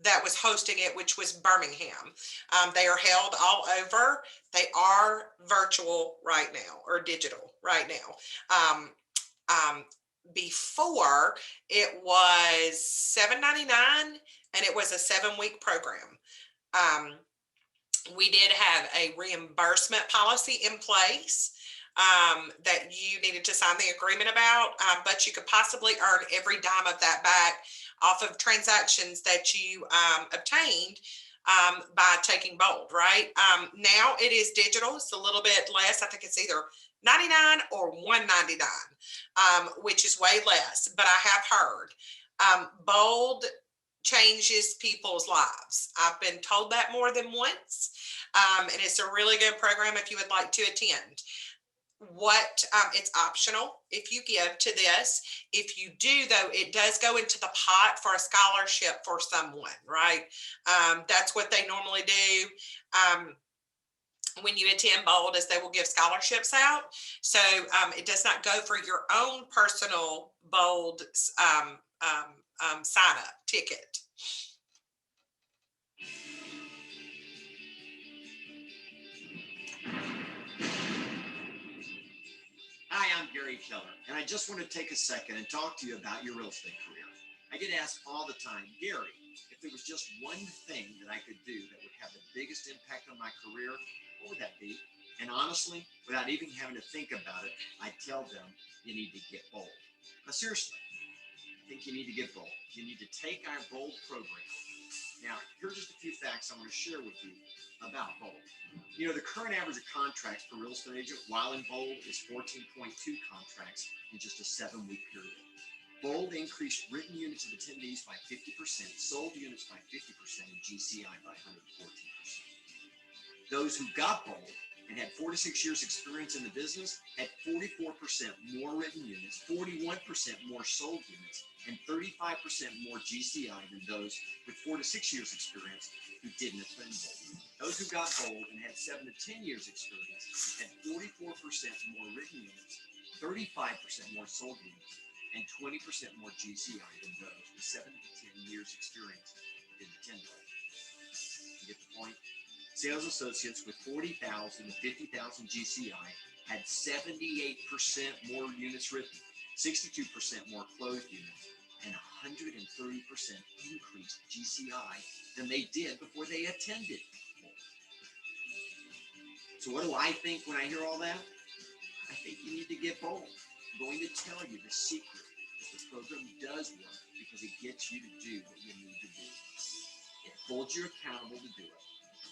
Speaker 1: that was hosting it, which was Birmingham. They are held all over. They are virtual right now, or digital right now. Before it was $7.99, and it was a 7-week program. We did have a reimbursement policy in place that you needed to sign the agreement about, but you could possibly earn every dime of that back off of transactions that you obtained by taking BOLD, right? Now it is digital. It's a little bit less. I think it's either $99 or $199, which is way less, but I have heard BOLD changes people's lives. I've been told that more than once, and it's a really good program if you would like to attend. It's optional if you give to this. If you do, though, it does go into the pot for a scholarship for someone, right? That's what they normally do. When you attend BOLD, is they will give scholarships out. So it does not go for your own personal BOLD sign up ticket.
Speaker 13: Hi, I'm Gary Keller, and I just want to take a second and talk to you about your real estate career. I get asked all the time, Gary, if there was just one thing that I could do that would have the biggest impact on my career, what would that be? And honestly, without even having to think about it, I tell them you need to get BOLD. Now, seriously, I think you need to get BOLD. You need to take our BOLD program. Now, here's just a few facts I want to share with you about BOLD. You know, the current average of contracts per real estate agent while in BOLD is 14.2 contracts in just a 7-week period. BOLD increased written units of attendees by 50%, sold units by 50%, and GCI by 114%. Those who got BOLD and had 4 to 6 years experience in the business had 44% more written units, 41% more sold units, and 35% more GCI than those with 4 to 6 years experience who didn't attend BOLD. Those who got BOLD and had 7 to 10 years experience had 44% more written units, 35% more sold units, and 20% more GCI than those with 7 to 10 years experience who didn't attend BOLD. You get the point? Sales associates with 40,000 to 50,000 GCI had 78% more units written, 62% more closed units, and 130% increased GCI than they did before they attended. So what do I think when I hear all that? I think you need to get BOLD. I'm going to tell you the secret is the program does work because it gets you to do what you need to do. It holds you accountable to do it.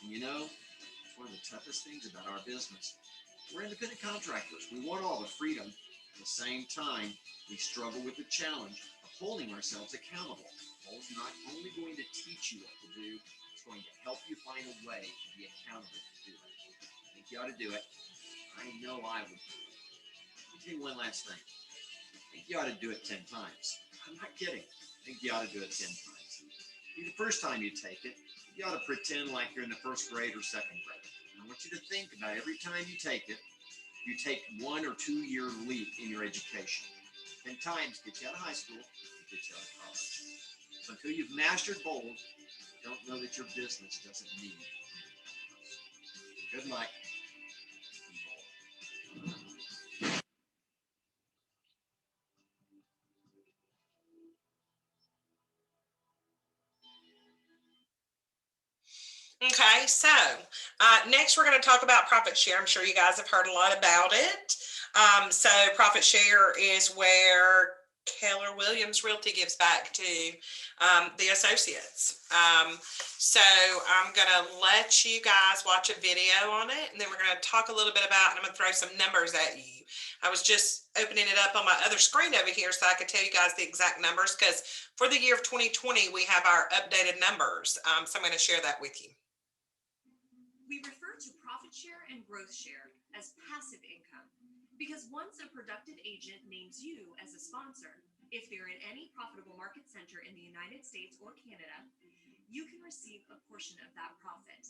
Speaker 13: And you know, it's one of the toughest things about our business. We're independent contractors. We want all the freedom. At the same time, we struggle with the challenge of holding ourselves accountable. BOLD's not only going to teach you what to do, it's going to help you find a way to be accountable to do it. I think you ought to do it. I know I would do it. Let me tell you one last thing. I think you ought to do it 10 times. I'm not kidding. I think you ought to do it 10 times. The first time you take it, you ought to pretend like you're in the first grade or second grade. And I want you to think about every time you take it, you take 1 or 2 year leap in your education. 10 times gets you out of high school, it gets you out of college. So until you've mastered BOLD, don't know that your business doesn't need it. Good luck.
Speaker 1: Okay, so next we're going to talk about profit share. I'm sure you guys have heard a lot about it. So profit share is where Keller Williams Realty gives back to the associates. So I'm going to let you guys watch a video on it, and then we're going to talk a little bit about, and I'm going to throw some numbers at you. I was just opening it up on my other screen over here so I could tell you guys the exact numbers, because for the year of 2020, we have our updated numbers. So I'm going to share that with you.
Speaker 14: We refer to profit share and growth share as passive income because once a productive agent names you as a sponsor, if they're in any profitable market center in the United States or Canada, you can receive a portion of that profit.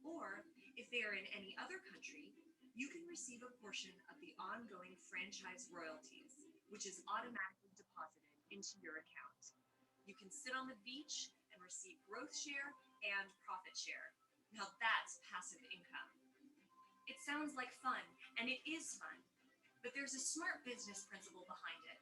Speaker 14: Or if they are in any other country, you can receive a portion of the ongoing franchise royalties, which is automatically deposited into your account. You can sit on the beach and receive growth share and profit share. Now that's passive income. It sounds like fun, and it is fun, but there's a smart business principle behind it.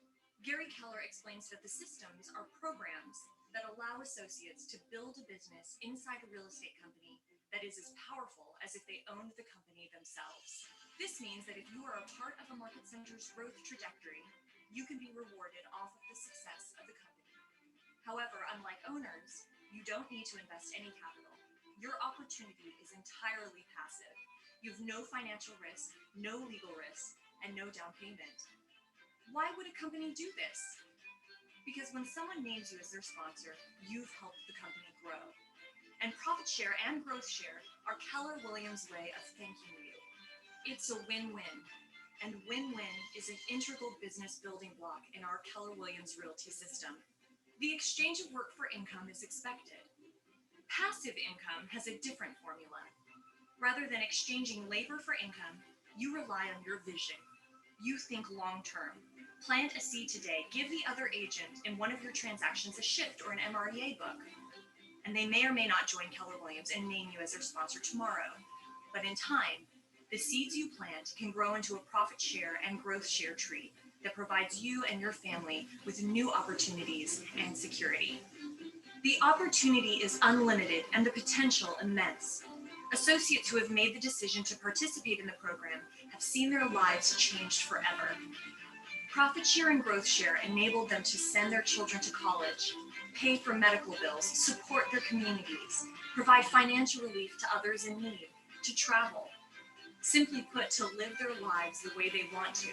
Speaker 14: Gary Keller explains that the systems are programs that allow associates to build a business inside a real estate company that is as powerful as if they owned the company themselves. This means that if you are a part of a market center's growth trajectory, you can be rewarded off of the success of the company. However, unlike owners, you don't need to invest any capital. Your opportunity is entirely passive. You have no financial risk, no legal risk, and no down payment. Why would a company do this? Because when someone names you as their sponsor, you've helped the company grow. And profit share and growth share are Keller Williams' way of thanking you. It's a win-win, and win-win is an integral business building block in our Keller Williams Realty system. The exchange of work for income is expected. Passive income has a different formula. Rather than exchanging labor for income, you rely on your vision. You think long-term. Plant a seed today. Give the other agent in one of your transactions a shift or an MREA book. And they may or may not join Keller Williams and name you as their sponsor tomorrow. But in time, the seeds you plant can grow into a profit share and growth share tree that provides you and your family with new opportunities and security. The opportunity is unlimited and the potential immense. Associates who have made the decision to participate in the program have seen their lives changed forever. Profit share and growth share enabled them to send their children to college, pay for medical bills, support their communities, provide financial relief to others in need, to travel. Simply put, to live their lives the way they want to.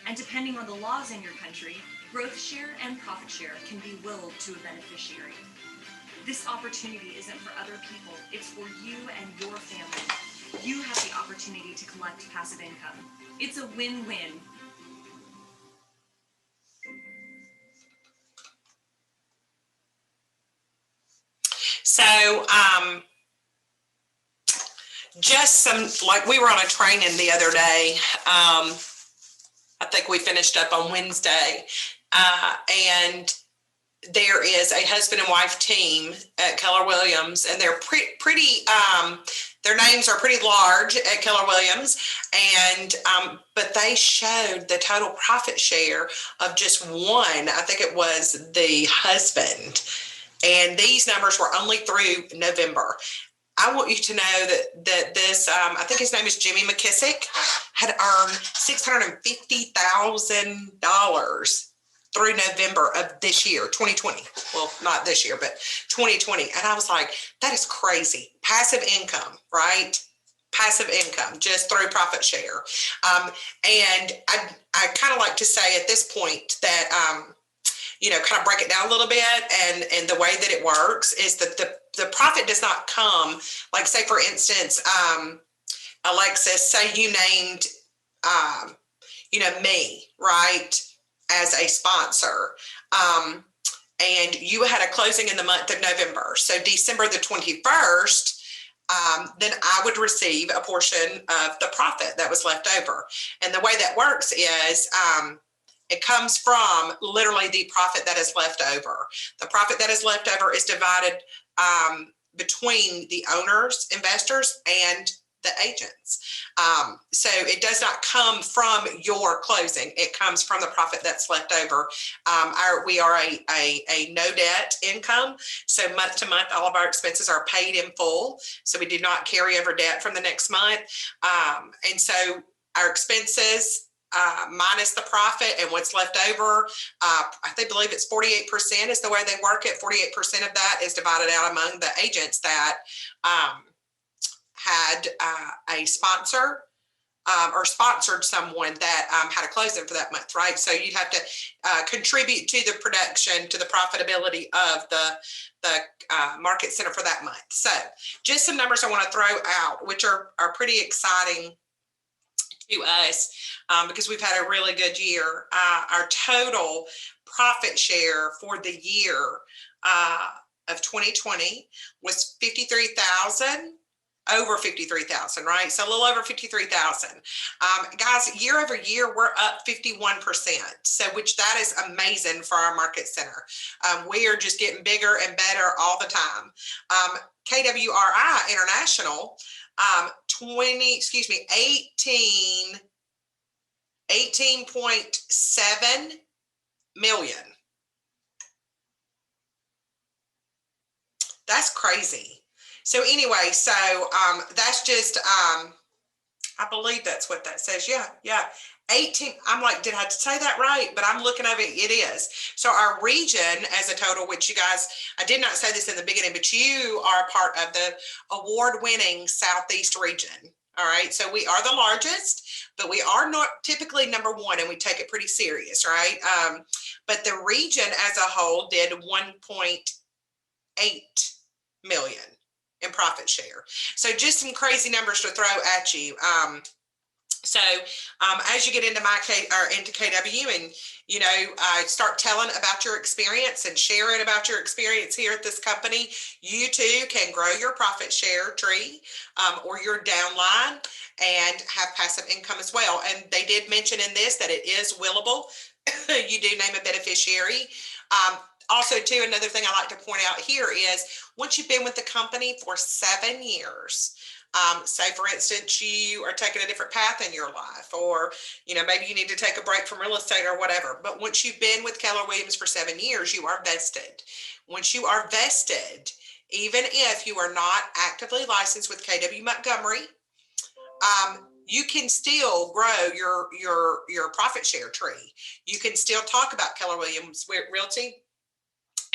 Speaker 14: And depending on the laws in your country, growth share and profit share can be willed to a beneficiary. This opportunity isn't for other people, it's for you and your family. You have the opportunity to collect passive income. It's a win-win.
Speaker 1: So, just some, like we were on a training the other day. I think we finished up on Wednesday, and there is a husband and wife team at Keller Williams, and they're pretty their names are pretty large at Keller Williams, and but they showed the total profit share of just one. I think it was the husband, and these numbers were only through November. I want you to know that this, I think his name is Jimmy McKissick, had earned $650,000 through November of this year, 2020. Well, not this year, but 2020. And I was like, that is crazy. Passive income, right? Passive income just through profit share. And I kind of like to say at this point that, kind of break it down a little bit. And the way that it works is that the profit does not come, like say, for instance, Alexis, say you named, me, right, as a sponsor, and you had a closing in the month of November. So December the 21st, then I would receive a portion of the profit that was left over. And the way that works is, it comes from literally the profit that is left over. The profit that is left over is divided between the owners, investors, and the agents. So it does not come from your closing. It comes from the profit that's left over. We are a no debt income. So month to month, all of our expenses are paid in full. So we do not carry over debt from the next month. And so our expenses, minus the profit and what's left over, I believe it's 48% is the way they work it. 48% of that is divided out among the agents that had a sponsor or sponsored someone that had a closing for that month, right? So you'd have to contribute to the production, to the profitability of the market center for that month. So just some numbers I want to throw out, which are pretty exciting to us because we've had a really good year. Our total profit share for the year of 2020 was 53,000, over 53,000, right? So a little over 53,000. Guys, year over year, we're up 51%. So which that is amazing for our market center. We are just getting bigger and better all the time. KWRI International, 18.7 million. That's crazy. So anyway, so that's just, I believe that's what that says. Yeah. 18, I'm like, did I say that right? But I'm looking over it, it is. So our region as a total, which you guys, I did not say this in the beginning, but you are a part of the award-winning Southeast region. All right, so we are the largest, but we are not typically number one, and we take it pretty serious, right? But the region as a whole did 1.8 million in profit share. So just some crazy numbers to throw at you. As you get into into KW and, you know, start telling about your experience and sharing about your experience here at this company, you too can grow your profit share tree or your downline and have passive income as well. And they did mention in this that it is willable. You do name a beneficiary. Also, too, another thing I like to point out here is once you've been with the company for 7 years, say, for instance, you are taking a different path in your life, or, you know, maybe you need to take a break from real estate or whatever. But once you've been with Keller Williams for 7 years, you are vested. Once you are vested, even if you are not actively licensed with KW Montgomery, you can still grow your profit share tree. You can still talk about Keller Williams Realty,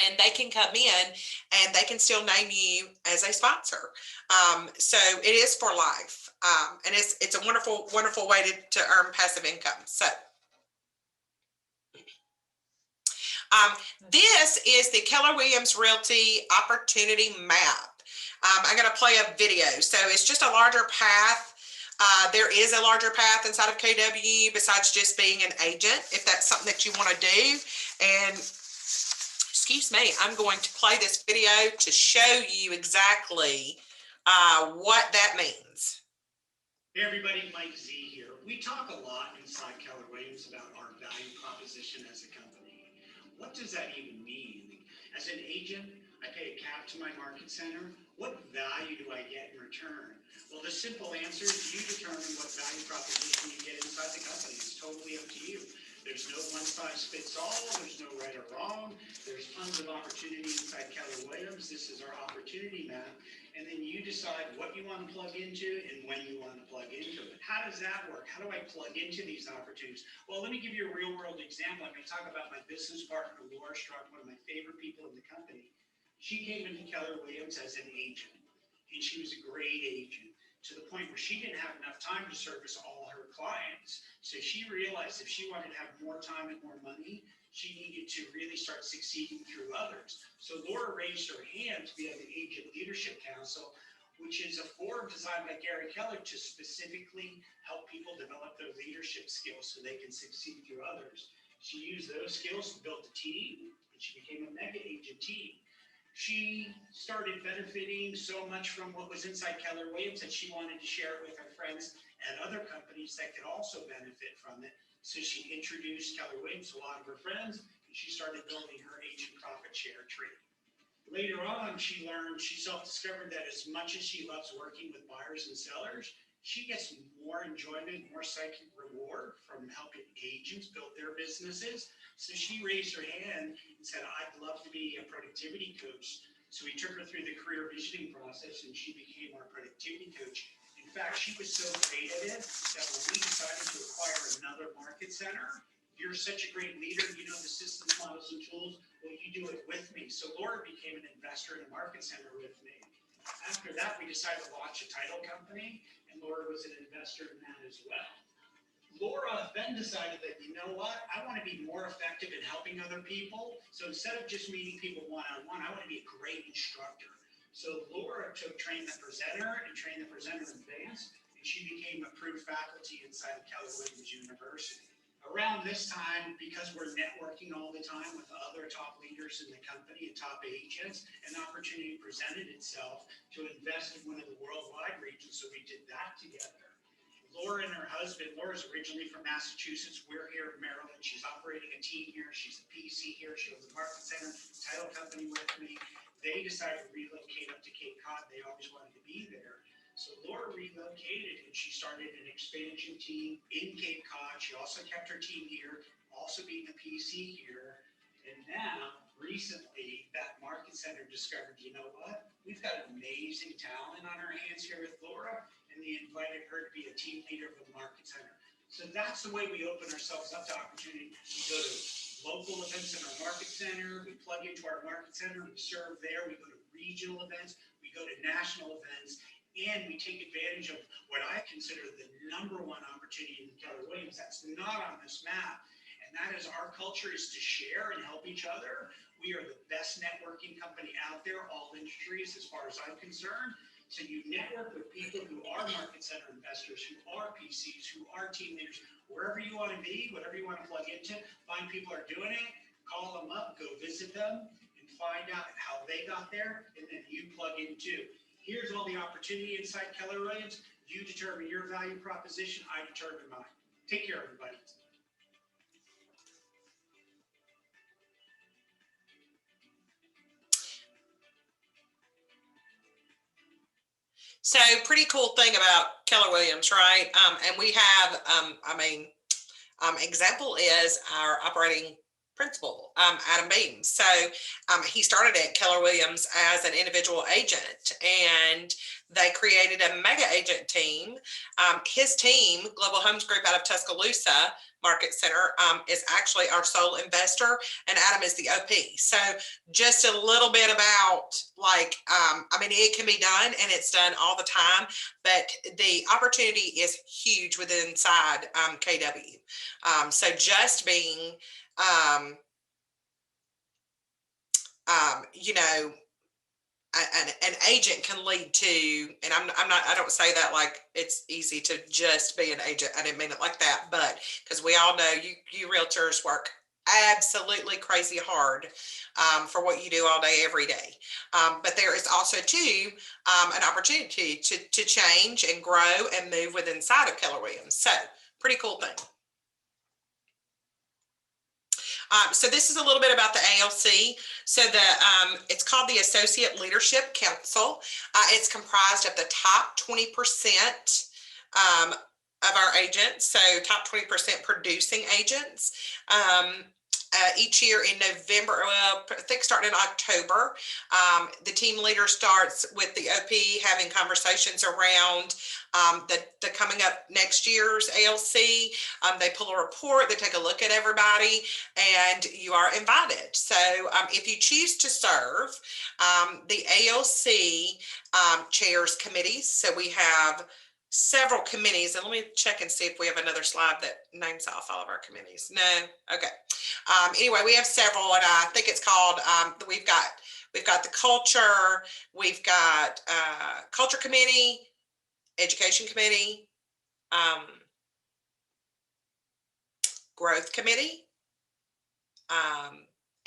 Speaker 1: and they can come in and they can still name you as a sponsor. So it is for life. And it's a wonderful, wonderful way to earn passive income. So this is the Keller Williams Realty Opportunity Map. I'm going to play a video. So it's just a larger path. There is a larger path inside of KW besides just being an agent, if that's something that you want to do. And excuse me, I'm going to play this video to show you exactly what that means.
Speaker 15: Hey everybody, Mike Z here. We talk a lot inside Keller Williams about our value proposition as a company. What does that even mean? As an agent, I pay a cap to my market center. What value do I get in return? Well, the simple answer is you determine what value proposition you get inside the company. It's totally up to you. There's no one size fits all. There's no right or wrong. There's tons of opportunity inside Keller Williams. This is our opportunity map. And then you decide what you want to plug into and when you want to plug into it. How does that work? How do I plug into these opportunities? Well, let me give you a real world example. I'm going to talk about my business partner, Laura Struck, one of my favorite people in the company. She came into Keller Williams as an agent, and she was a great agent, to the point where she didn't have enough time to service all her clients. So she realized if she wanted to have more time and more money, she needed to really start succeeding through others. So Laura raised her hand to be on the Agent Leadership Council, which is a forum designed by Gary Keller to specifically help people develop their leadership skills so they can succeed through others. She used those skills to build a team, and she became a mega agent team. She started benefiting so much from what was inside Keller Williams that she wanted to share it with her friends at other companies that could also benefit from it. So she introduced Keller Williams to a lot of her friends, and she started building her agent profit share tree. Later on, she self-discovered that as much as she loves working with buyers and sellers, she gets more enjoyment, more psychic reward from helping agents build their businesses. So she raised her hand and said, I'd love to be a productivity coach. So we took her through the career visioning process, and she became our productivity coach. In fact, she was so great at it that when we decided to acquire another market center, you're such a great leader, you know the systems, models, and tools, will you do it with me? So Laura became an investor in a market center with me. After that, we decided to launch a title company, and Laura was an investor in that as well. Laura then decided that, you know what, I want to be more effective in helping other people. So instead of just meeting people one-on-one, I want to be a great instructor. So Laura trained the presenter advanced, and she became approved faculty inside of Keller Williams University. Around this time, because we're networking all the time with other top leaders in the company and top agents, an opportunity presented itself to invest in one of the worldwide regions. So we did that together. Laura and her husband, Laura's originally from Massachusetts. We're here in Maryland. She's operating a team here. She's a PC here. She owns a market center title company with me. They decided to relocate up to Cape Cod. They always wanted to be there. So Laura relocated and she started an expansion team in Cape Cod. She also kept her team here, also being a PC here. And now, recently, that market center discovered, you know what? We've got amazing talent on our hands here with Laura, and they invited her to be a team leader of the market center. So that's the way we open ourselves up to opportunity. We go to local events in our market center, we plug into our market center, we serve there, we go to regional events, we go to national events, and we take advantage of what I consider the #1 opportunity in Keller Williams that's not on this map. And that is our culture is to share and help each other. We are the best networking company out there, all industries as far as I'm concerned. So you network with people who are market center investors, who are PCs, who are team leaders, wherever you want to be, whatever you want to plug into, find people are doing it, call them up, go visit them, and find out how they got there, and then you plug in too. Here's all the opportunity inside Keller Williams. You determine your value proposition, I determine mine. Take care, everybody.
Speaker 1: So pretty cool thing about Keller Williams, right? And we have, example is our operating principal, Adam Beams. So he started at Keller Williams as an individual agent, and they created a mega agent team. His team, Global Homes Group out of Tuscaloosa Market Center, is actually our sole investor, and Adam is the OP. So just a little bit about it can be done, and it's done all the time, but the opportunity is huge within inside KW. So just being an agent can lead to, and I don't say that like it's easy to just be an agent. I didn't mean it like that, but because we all know you realtors work absolutely crazy hard for what you do all day, every day. But there is also too an opportunity to change and grow and move within inside of Keller Williams. So pretty cool thing. So this is a little bit about the ALC. So it's called the Associate Leadership Council. It's comprised of the top 20% of our agents, so top 20% producing agents. Each year in November, well, I think starting in October, the team leader starts with the OP having conversations around the coming up next year's ALC. They pull a report, they take a look at everybody, and you are invited. So if you choose to serve, the ALC chairs committees. So we have several committees, and let me check and see if we have another slide that names off all of our committees. No, okay. Anyway, we have several, and I think it's called. We've got the culture. We've got culture committee, education committee, growth committee.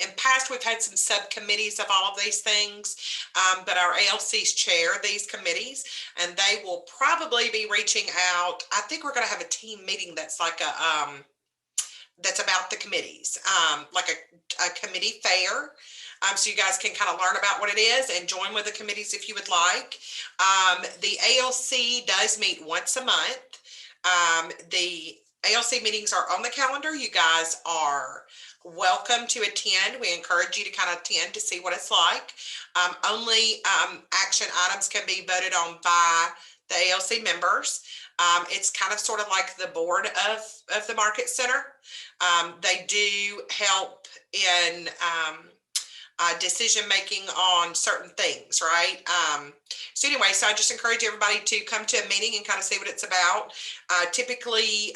Speaker 1: In past, we've had some subcommittees of all of these things, but our ALCs chair these committees, and they will probably be reaching out. I think we're going to have a team meeting that's like that's about the committees, like a committee fair. So you guys can kind of learn about what it is and join with the committees if you would like. The ALC does meet once a month. The ALC meetings are on the calendar. You guys are welcome to attend. We encourage you to kind of attend to see what it's like. Only action items can be voted on by the ALC members. It's kind of sort of like the board of the market center. They do help in decision-making on certain things, right? So anyway, so I just encourage everybody to come to a meeting and kind of see what it's about. Typically,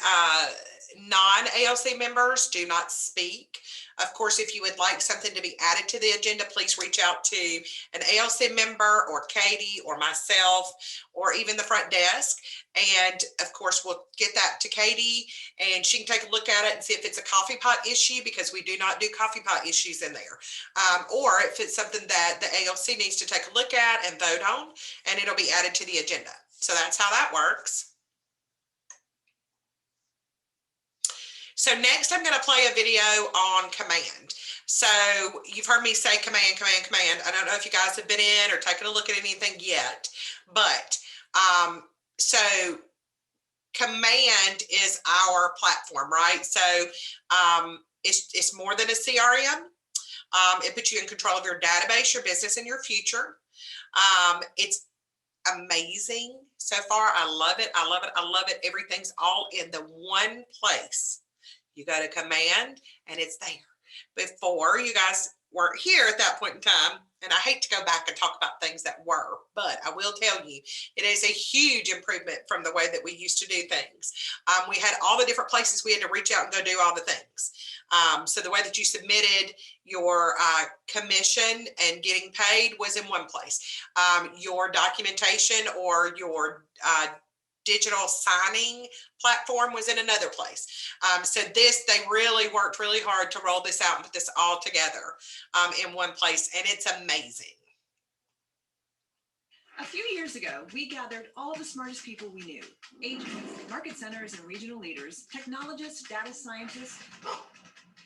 Speaker 1: non-ALC members do not speak. Of course, if you would like something to be added to the agenda, please reach out to an ALC member or Katie or myself or even the front desk. And of course, we'll get that to Katie and she can take a look at it and see if it's a coffee pot issue, because we do not do coffee pot issues in there. Or if it's something that the ALC needs to take a look at and vote on, and it'll be added to the agenda. So that's how that works. So next I'm going to play a video on command. So you've heard me say command, command, command. I don't know if you guys have been in or taken a look at anything yet, but so command is our platform, right? So it's more than a CRM. It puts you in control of your database, your business, and your future. It's amazing so far. I love it. I love it. I love it. Everything's all in the one place. You go to command and it's there. Before, you guys weren't here at that point in time, and I hate to go back and talk about things that were, but I will tell you, it is a huge improvement from the way that we used to do things. We had all the different places we had to reach out and go do all the things. So the way that you submitted your commission and getting paid was in one place. Your documentation or your digital signing platform was in another place. So they really worked really hard to roll this out and put this all together in one place, and it's amazing.
Speaker 14: A few years ago, we gathered all the smartest people we knew: agents, market centers and regional leaders, technologists, data scientists,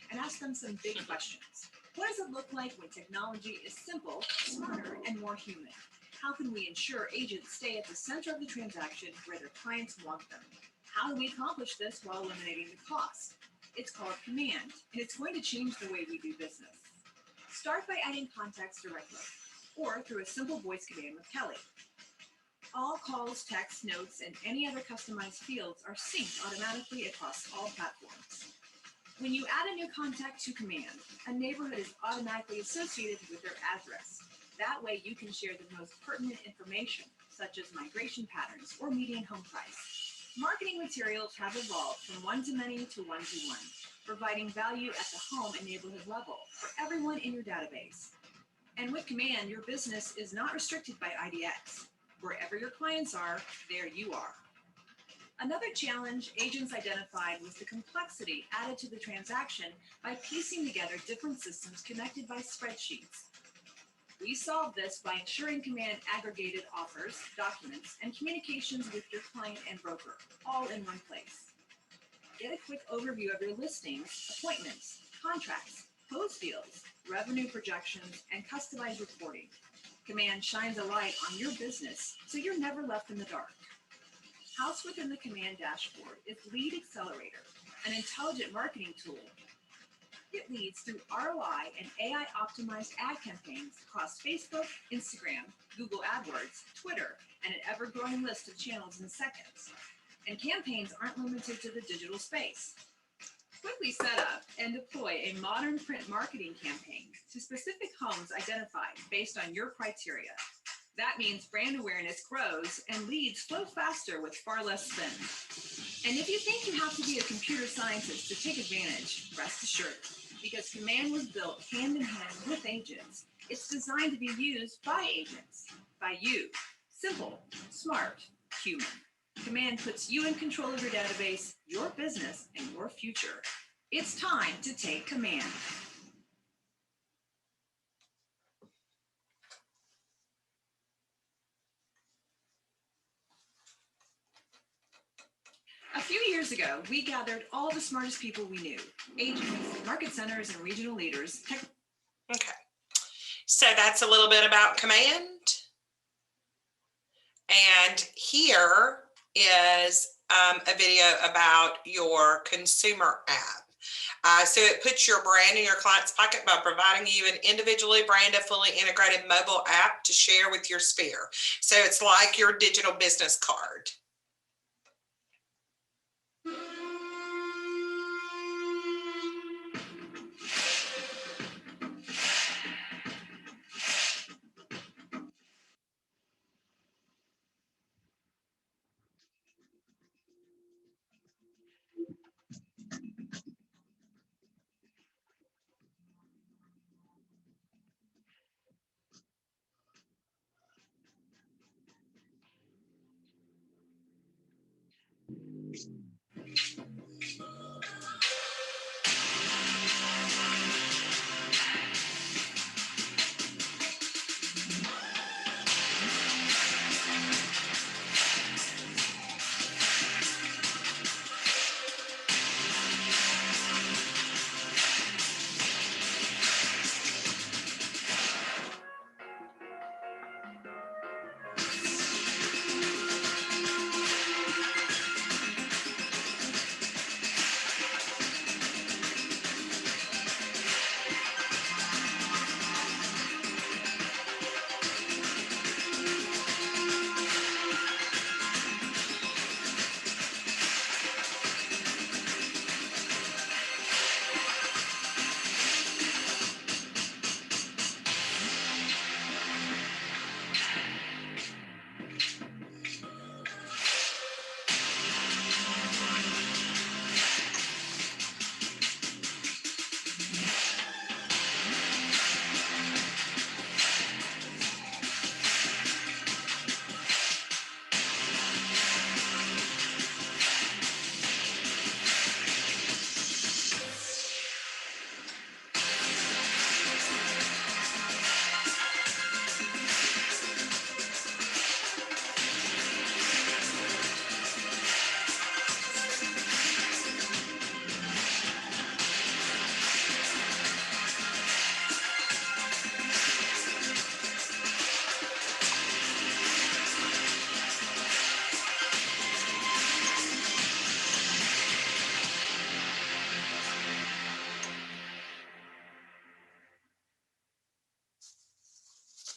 Speaker 14: and asked them some big questions. What does it look like when technology is simple, smarter, and more human? How can we ensure agents stay at the center of the transaction where their clients want them? How do we accomplish this while eliminating the cost? It's called command, and it's going to change the way we do business. Start by adding contacts directly, or through a simple voice command with Kelly. All calls, texts, notes, and any other customized fields are synced automatically across all platforms. When you add a new contact to command, a neighborhood is automatically associated with their address. That way you can share the most pertinent information, such as migration patterns or median home price. Marketing materials have evolved from one-to-many to one-to-one, providing value at the home and neighborhood level for everyone in your database. And with command, your business is not restricted by IDX. Wherever your clients are, there you are. Another challenge agents identified was the complexity added to the transaction by piecing together different systems connected by spreadsheets. We solved this by ensuring command aggregated offers, documents, and communications with your client and broker, all in one place. Get a quick overview of your listings, appointments, contracts, closed deals, revenue projections, and customized reporting. Command shines a light on your business, so you're never left in the dark. Housed within the command dashboard is Lead Accelerator, an intelligent marketing tool. It leads through ROI and AI-optimized ad campaigns across Facebook, Instagram, Google AdWords, Twitter, and an ever-growing list of channels in seconds. And campaigns aren't limited to the digital space. Quickly set up and deploy a modern print marketing campaign to specific homes identified based on your criteria. That means brand awareness grows and leads flow faster with far less spend. And if you think you have to be a computer scientist to take advantage, rest assured, because Command was built hand in hand with agents. It's designed to be used by agents, by you. Simple, smart, human. Command puts you in control of your database, your business, and your future. It's time to take command. A few years ago, we gathered all the smartest people we knew: agents, market centers, and regional leaders.
Speaker 1: Okay, so that's a little bit about command. And here is a video about your consumer app. So it puts your brand in your client's pocket by providing you an individually branded, fully integrated mobile app to share with your sphere. So it's like your digital business card.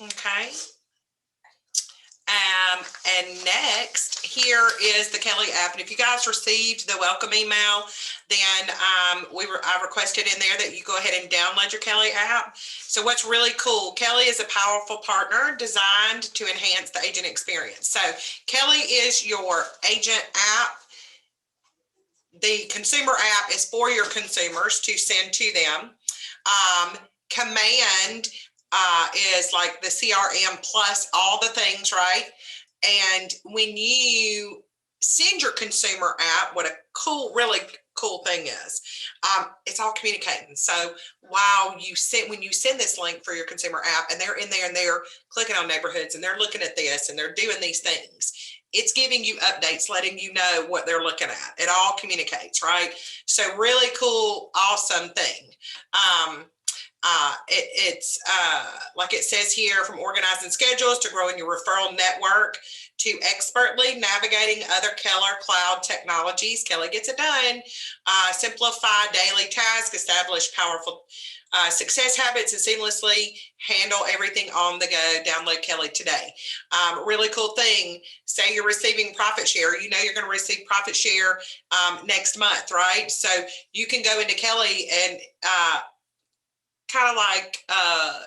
Speaker 1: Okay. And next here is the Kelly app. And if you guys received the welcome email, then I requested in there that you go ahead and download your Kelly app. So what's really cool, Kelly is a powerful partner designed to enhance the agent experience. So Kelly is your agent app. The consumer app is for your consumers to send to them. Command is like the CRM plus all the things, right? And when you send your consumer app, what a cool, really cool thing is, it's all communicating. So when you send this link for your consumer app and they're in there and they're clicking on neighborhoods and they're looking at this and they're doing these things, it's giving you updates, letting you know what they're looking at. It all communicates, right? So really cool, awesome thing. It's like it says here, from organizing schedules to growing your referral network to expertly navigating other Keller cloud technologies. Kelly gets it done. Simplify daily tasks, establish powerful success habits, and seamlessly handle everything on the go. Download Kelly today. Really cool thing. Say you're receiving profit share. You know you're going to receive profit share next month, right? So you can go into Kelly and kind of like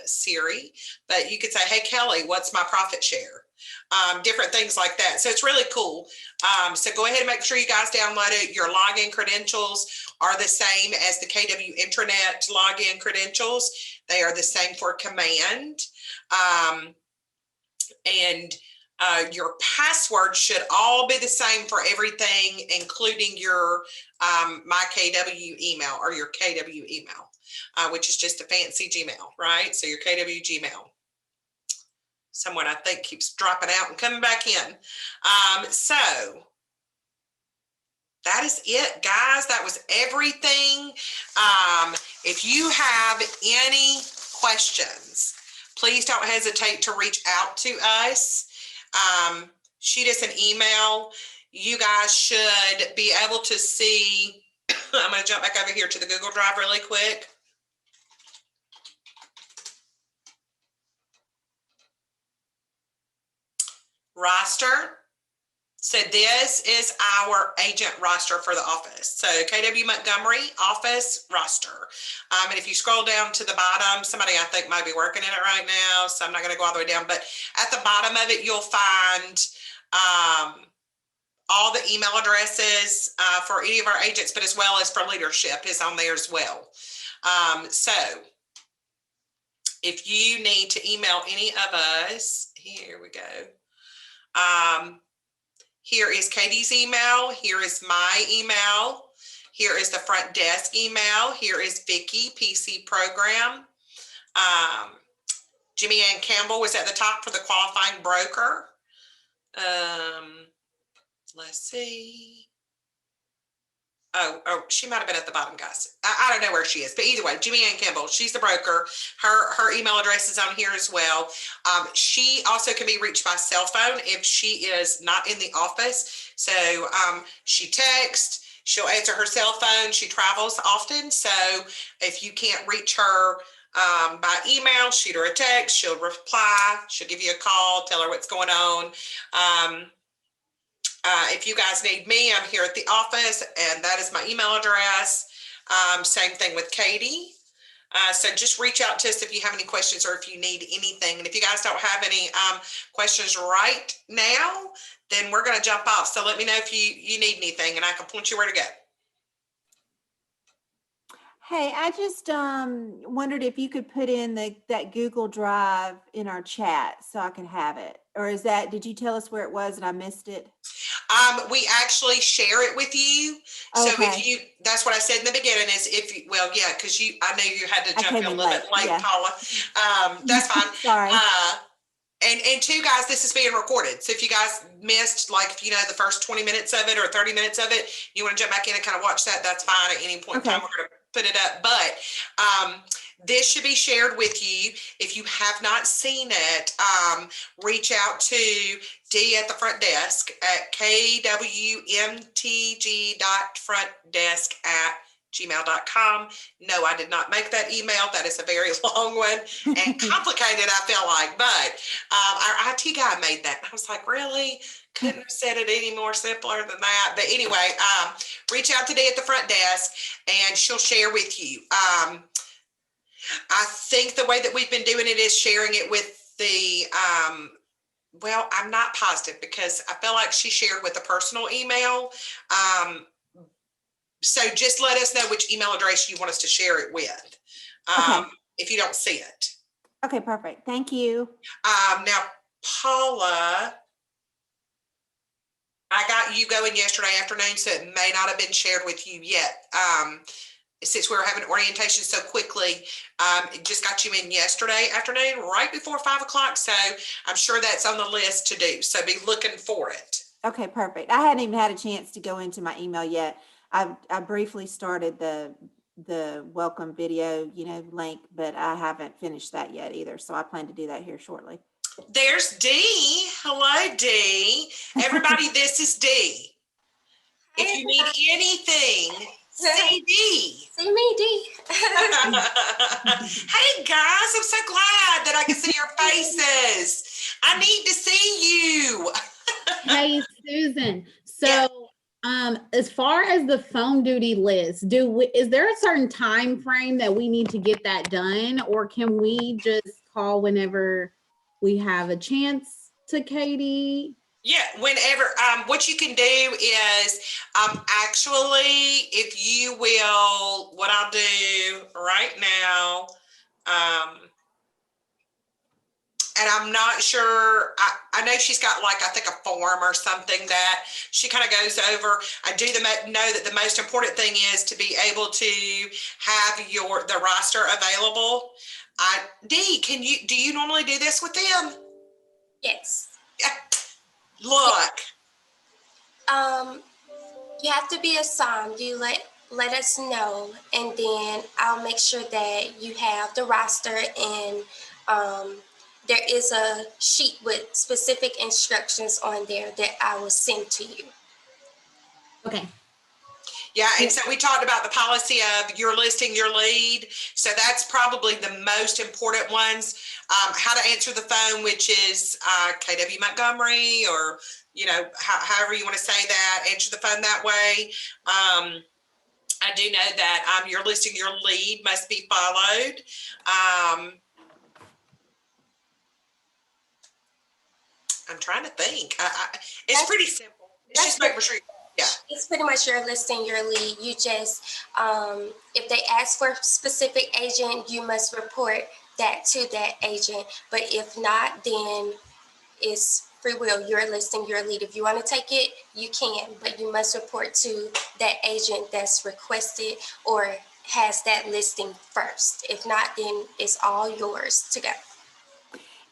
Speaker 1: Siri, but you could say, hey, Kelly, what's my profit share? Different things like that. So it's really cool. So go ahead and make sure you guys download it. Your login credentials are the same as the KW Intranet login credentials. They are the same for Command. And your password should all be the same for everything, including your My KW email or your KW email, which is just a fancy Gmail, right? So your KW Gmail. Someone I think keeps dropping out and coming back in. So that is it, guys. That was everything. If you have any questions, please don't hesitate to reach out to us. Shoot us an email. You guys should be able to see. I'm going to jump back over here to the Google Drive really quick. Roster. So this is our agent roster for the office. So KW Montgomery office roster. And if you scroll down to the bottom, somebody I think might be working in it right now, so I'm not going to go all the way down, but at the bottom of it, you'll find all the email addresses for any of our agents, but as well as for leadership is on there as well. So if you need to email any of us, here we go. Here is Katie's email. Here is my email. Here is the front desk email. Here is Vicky, PC program. Jimmy Ann Campbell was at the top for the qualifying broker. Let's see. Oh, she might have been at the bottom, guys. I don't know where she is, but either way, Jimmy Ann Campbell, she's the broker. Her email address is on here as well. She also can be reached by cell phone if she is not in the office. So she texts, she'll answer her cell phone. She travels often. So if you can't reach her by email, shoot her a text, she'll reply, she'll give you a call, tell her what's going on. If you guys need me, I'm here at the office, and that is my email address. Same thing with Katie. So just reach out to us if you have any questions or if you need anything. And if you guys don't have any questions right now, then we're going to jump off. So let me know if you need anything, and I can point you where to go.
Speaker 16: Hey, I just wondered if you could put in that Google Drive in our chat so I can have it. Or did you tell us where it was and I missed it?
Speaker 1: We actually share it with you. So
Speaker 16: Okay.
Speaker 1: that's what I said in the beginning is because I knew you had to jump in a little bit late,
Speaker 16: yeah.
Speaker 1: Paula. That's fine.
Speaker 16: Sorry.
Speaker 1: And two, guys, this is being recorded. So if you guys missed, the first 20 minutes of it or 30 minutes of it, you want to jump back in and kind of watch that, that's fine. At any point in time, we're going to put it up. But this should be shared with you. If you have not seen it, reach out to D at the front desk at kwmtg.frontdesk@gmail.com. No, I did not make that email. That is a very long one and complicated, I feel like. But our IT guy made that. I was like, really? Couldn't have said it any more simpler than that. But anyway, reach out to D at the front desk and she'll share with you. I think the way that we've been doing it is sharing it with the, I'm not positive because I feel like she shared with a personal email. So just let us know which email address you want us to share it with if you don't see it.
Speaker 16: Okay, perfect. Thank you.
Speaker 1: Now, Paula, I got you going yesterday afternoon, so it may not have been shared with you yet. Since we were having orientation so quickly, it just got you in yesterday afternoon, right before 5 o'clock. So I'm sure that's on the list to do. So be looking for it.
Speaker 16: Okay, perfect. I hadn't even had a chance to go into my email yet. I briefly started the welcome video, link, but I haven't finished that yet either. So I plan to do that here shortly.
Speaker 1: There's D. Hello, D. Everybody, this is D. If you need anything, see D.
Speaker 17: See me, D.
Speaker 1: Hey guys, I'm so glad that I can see your faces. I need to see you.
Speaker 18: Hey, Susan. So, as far as the phone duty list, is there a certain time frame that we need to get that done, or can we just call whenever we have a chance to Katie?
Speaker 1: Yeah, whenever. What you can do is actually, if you will, what I'll do right now, and I'm not sure, I know she's got I think a form or something that she kind of goes over. I do know that the most important thing is to be able to have the roster available. D, do you normally do this with them?
Speaker 17: Yes.
Speaker 1: Yeah. Look.
Speaker 17: You have to be assigned. You let us know, and then I'll make sure that you have the roster, and there is a sheet with specific instructions on there that I will send to you.
Speaker 18: Okay.
Speaker 1: Yeah, and so we talked about the policy of your listing your lead. So that's probably the most important ones. How to answer the phone, which is KW Montgomery, or however you want to say that. Answer the phone that way. I do know that your listing your lead must be followed. I'm trying to think. It's pretty simple. It's just making sure. Yeah.
Speaker 17: It's pretty much your listing, your lead. You just, if they ask for a specific agent, you must report that to that agent. But if not, then it's free will. You're listing your lead. If you want to take it, you can, but you must report to that agent that's requested or has that listing first. If not, then it's all yours to go.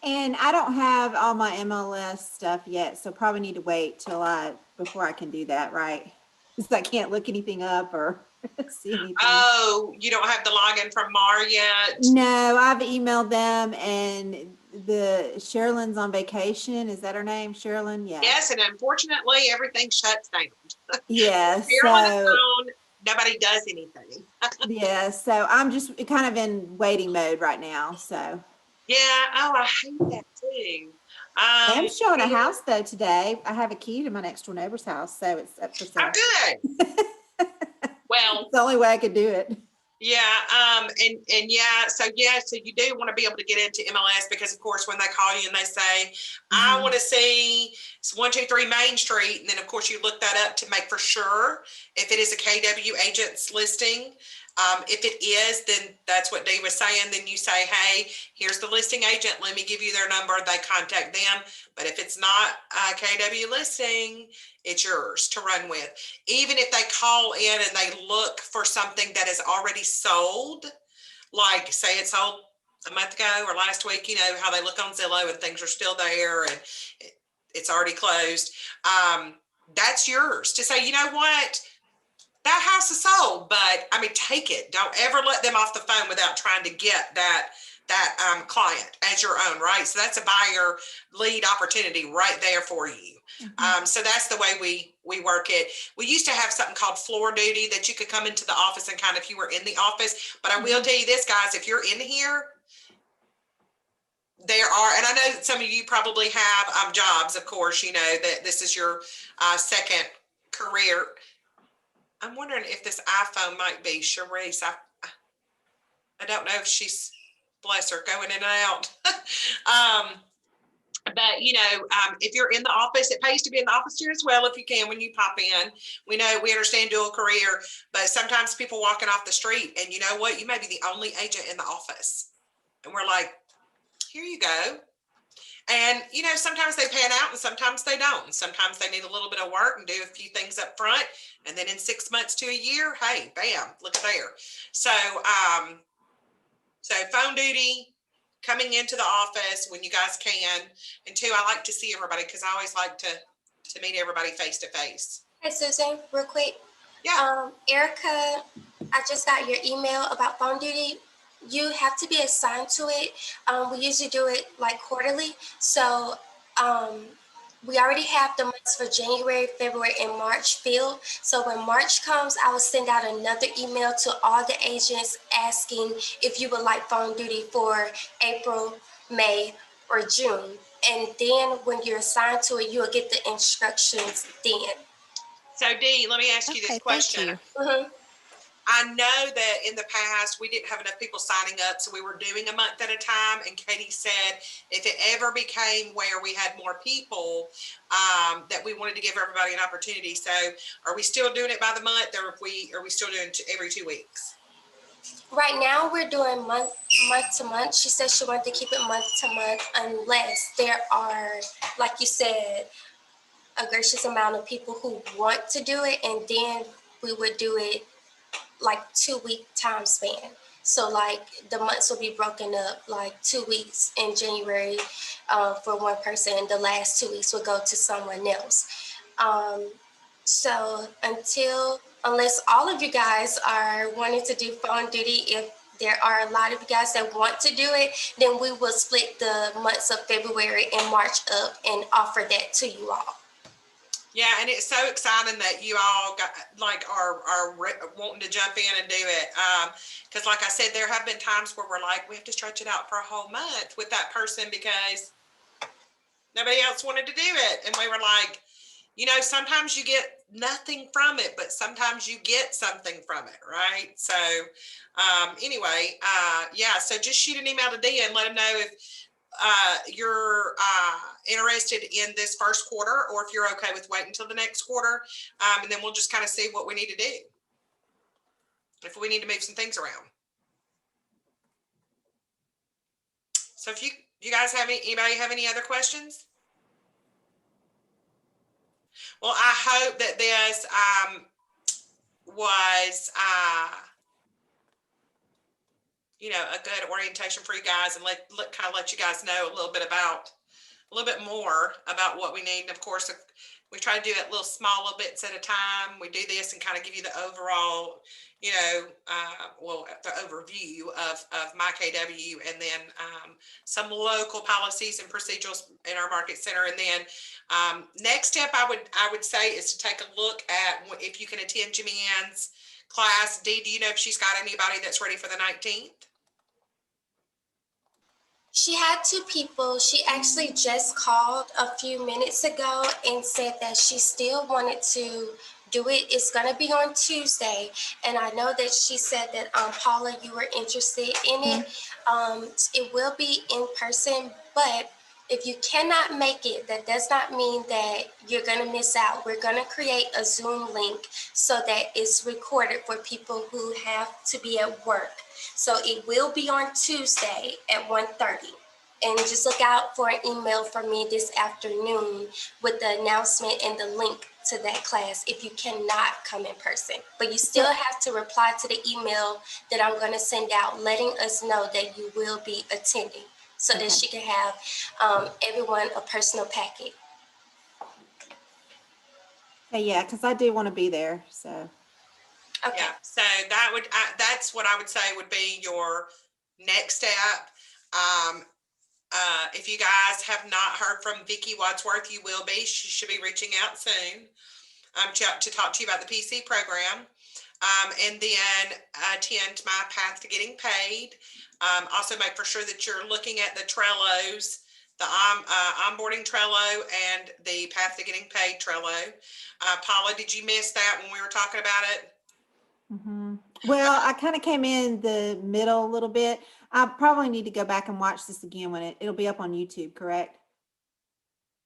Speaker 16: And I don't have all my MLS stuff yet, so probably need to wait before I can do that, right? Because I can't look anything up or see anything.
Speaker 1: Oh, you don't have the login from Mar yet?
Speaker 16: No, I've emailed them, and Sherilyn's on vacation. Is that her name, Sherilyn? Yeah.
Speaker 1: Yes, and unfortunately, everything shuts down.
Speaker 16: Yeah,
Speaker 1: Sherilyn is on, nobody does anything.
Speaker 16: yeah, so I'm just kind of in waiting mode right now, so.
Speaker 1: Yeah, oh, I hate that too.
Speaker 16: I am showing a house though today. I have a key to my next door neighbor's house, so it's up for sale.
Speaker 1: Oh, good. Well,
Speaker 16: it's the only way I could do it.
Speaker 1: Yeah, and so you do want to be able to get into MLS because of course when they call you and they say, I want to see 123 Main Street, and then of course you look that up to make for sure if it is a KW agent's listing. If it is, then that's what Dave was saying. Then you say, hey, here's the listing agent. Let me give you their number. They contact them. But if it's not a KW listing, it's yours to run with. Even if they call in and they look for something that is already sold, like say it sold a month ago or last week, you know, how they look on Zillow and things are still there and it's already closed. That's yours to say, you know what? That house is sold, but I mean, take it. Don't ever let them off the phone without trying to get that client as your own, right? So that's a buyer lead opportunity right there for you. So that's the way we work it. We used to have something called floor duty that you could come into the office and kind of, if you were in the office, but I will tell you this, guys, if you're in here, there are, and I know that some of you probably have jobs, of course, you know, that this is your second career. I'm wondering if this iPhone might be Sharice. I don't know if she's, bless her, going in and out. But, you know, if you're in the office, it pays to be in the office here as well if you can when you pop in. We know, we understand dual career, but sometimes people walking off the street and you know what? You may be the only agent in the office. And we're like, here you go. And, you know, sometimes they pan out and sometimes they don't. And sometimes they need a little bit of work and do a few things up front. And then in 6 months to a year, hey, bam, look at there. So, so phone duty, coming into the office when you guys can. And two, I like to see everybody because I always like to meet everybody face to face.
Speaker 17: Hey, Susan, real quick.
Speaker 1: Yeah.
Speaker 17: Erica, I just got your email about phone duty. You have to be assigned to it. We usually do it like quarterly. So we already have the months for January, February, and March filled. So when March comes, I will send out another email to all the agents asking if you would like phone duty for April, May, or June. And then when you're assigned to it, you'll get the instructions then.
Speaker 1: So Dee, let me ask you this question. I know that in the past, we didn't have enough people signing up, so we were doing a month at a time. And Katie said, if it ever became where we had more people, that we wanted to give everybody an opportunity. So are we still doing it by the month, or are we still doing every 2 weeks?
Speaker 17: Right now, we're doing month to month. She said she wanted to keep it month to month unless there are, like you said, a gracious amount of people who want to do it, and then we would do it like 2 week time span. So like the months will be broken up, like 2 weeks in January for one person, and the last 2 weeks will go to someone else. So unless all of you guys are wanting to do phone duty, if there are a lot of you guys that want to do it, then we will split the months of February and March up and offer that to you all.
Speaker 1: Yeah, and it's so exciting that you all are wanting to jump in and do it. Because like I said, there have been times where we're like, we have to stretch it out for a whole month with that person because nobody else wanted to do it. And we were like, you know, sometimes you get nothing from it, but sometimes you get something from it, right? So anyway, yeah, so just shoot an email to Dia and let them know if you're interested in this first quarter, or if you're okay with waiting until the next quarter, and then we'll just kind of see what we need to do, if we need to move some things around. So if you guys have anybody have any other questions? Well, I hope that this was, you know, a good orientation for you guys, and kind of let you guys know a little bit more about what we need. And of course, we try to do it little bits at a time. We do this and kind of give you the overall, you know, the overview of my KW, and then some local policies and procedures in our market center. And then next step I would say is to take a look at if you can attend Jimmy Ann's class. Dee, do you know if she's got anybody that's ready for the 19th?
Speaker 17: She had 2 people. She actually just called a few minutes ago and said that she still wanted to do it. It's going to be on Tuesday. And I know that she said that, Paula, you were interested in it. It will be in person, but if you cannot make it, that does not mean that you're going to miss out. We're going to create a Zoom link so that it's recorded for people who have to be at work. So it will be on Tuesday at 1:30. And just look out for an email from me this afternoon with the announcement and the link to that class if you cannot come in person. But you still have to reply to the email that I'm going to send out, letting us know that you will be attending, so that she can have everyone a personal packet.
Speaker 16: Hey, yeah, because I do want to be there, so.
Speaker 17: Okay.
Speaker 1: Yeah, so that's what I would say would be your next step. If you guys have not heard from Vicki Wadsworth, you will be. She should be reaching out soon to talk to you about the PC program. And then attend my Path to Getting Paid. Also make for sure that you're looking at the Trellos, the onboarding Trello and the Path to Getting Paid Trello. Paula, did you miss that when we were talking about it?
Speaker 16: Well, I kind of came in the middle a little bit. I probably need to go back and watch this again when it'll be up on YouTube, correct?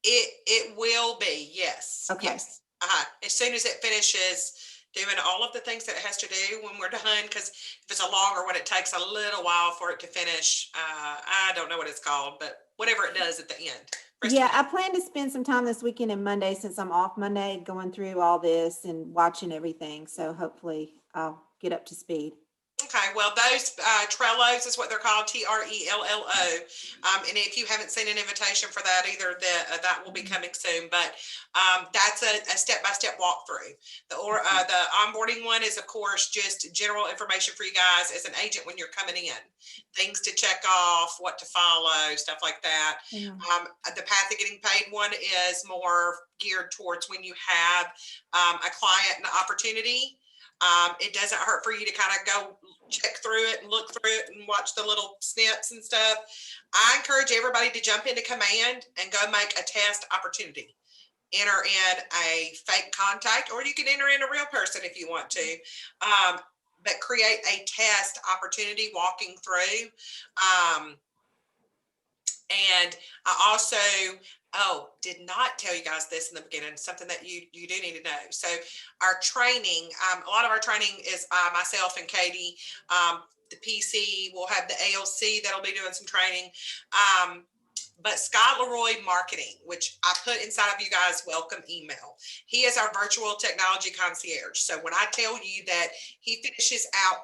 Speaker 1: It will be, yes.
Speaker 16: Okay.
Speaker 1: Yes. As soon as it finishes doing all of the things that it has to do when we're done, because if it's a longer one, it takes a little while for it to finish. I don't know what it's called, but whatever it does at the end.
Speaker 16: Yeah, I plan to spend some time this weekend and Monday, since I'm off Monday, going through all this and watching everything. So hopefully I'll get up to speed.
Speaker 1: Okay, well, those Trellos is what they're called, Trello. And if you haven't seen an invitation for that either, that will be coming soon. But that's a step-by-step walkthrough. The onboarding one is, of course, just general information for you guys as an agent when you're coming in. Things to check off, what to follow, stuff like that.
Speaker 16: Yeah.
Speaker 1: The Path to Getting Paid one is more geared towards when you have a client and an opportunity. It doesn't hurt for you to kind of go check through it and look through it and watch the little snips and stuff. I encourage everybody to jump into Command and go make a test opportunity. Enter in a fake contact, or you can enter in a real person if you want to, but create a test opportunity walking through. And I also, did not tell you guys this in the beginning, something that you do need to know. So our training, a lot of our training is myself and Katie. The PC will have the ALC that'll be doing some training. But Scott Leroy Marketing, which I put inside of you guys' welcome email, he is our virtual technology concierge. So when I tell you that he finishes out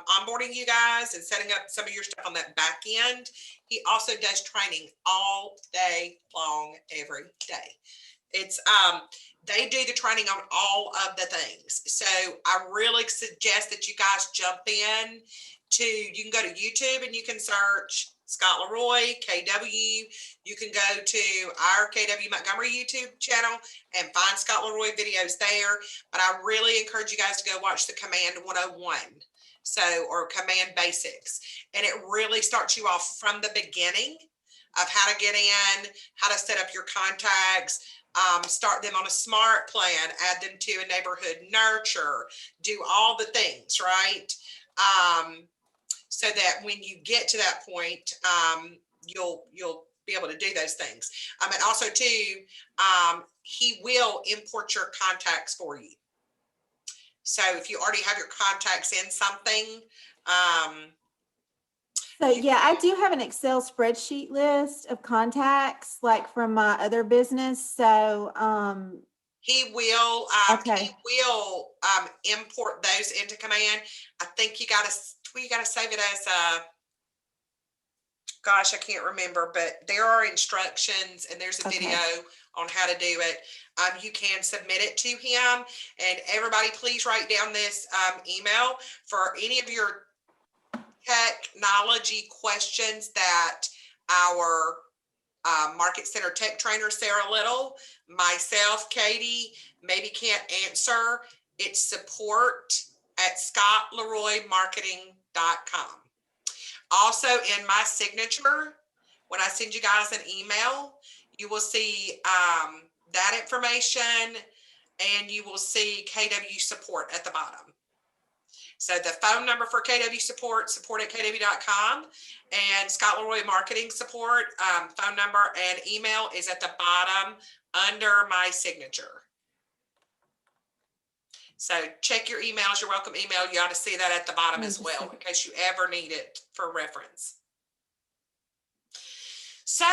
Speaker 1: onboarding you guys and setting up some of your stuff on that back end, he also does training all day long, every day. It's they do the training on all of the things. So I really suggest that you guys jump in you can go to YouTube and you can search Scott Leroy, KW. You can go to our KW Montgomery YouTube channel and find Scott Leroy videos there. But I really encourage you guys to go watch the Command 101. Or Command Basics. And it really starts you off from the beginning of how to get in, how to set up your contacts, start them on a smart plan, add them to a neighborhood nurture, do all the things, right? So that when you get to that point, you'll be able to do those things. And also too, he will import your contacts for you. So if you already have your contacts in something.
Speaker 16: So yeah, I do have an Excel spreadsheet list of contacts, like from my other business. So
Speaker 1: He will,
Speaker 16: Okay.
Speaker 1: import those into Command. I think you gotta save it as gosh, I can't remember, but there are instructions and there's a
Speaker 16: Okay.
Speaker 1: video on how to do it. You can submit it to him, and everybody please write down this email for any of your technology questions that our Market Center Tech Trainer, Sarah Little, myself, Katie, maybe can't answer. It's support@scottleroymarketing.com. Also in my signature, when I send you guys an email, you will see that information, and you will see KW support at the bottom. So the phone number for KW support@kw.com, and Scott Leroy Marketing Support, phone number and email is at the bottom under my signature. So check your emails, your welcome email. You ought to see that at the bottom as well, in case you ever need it for reference. So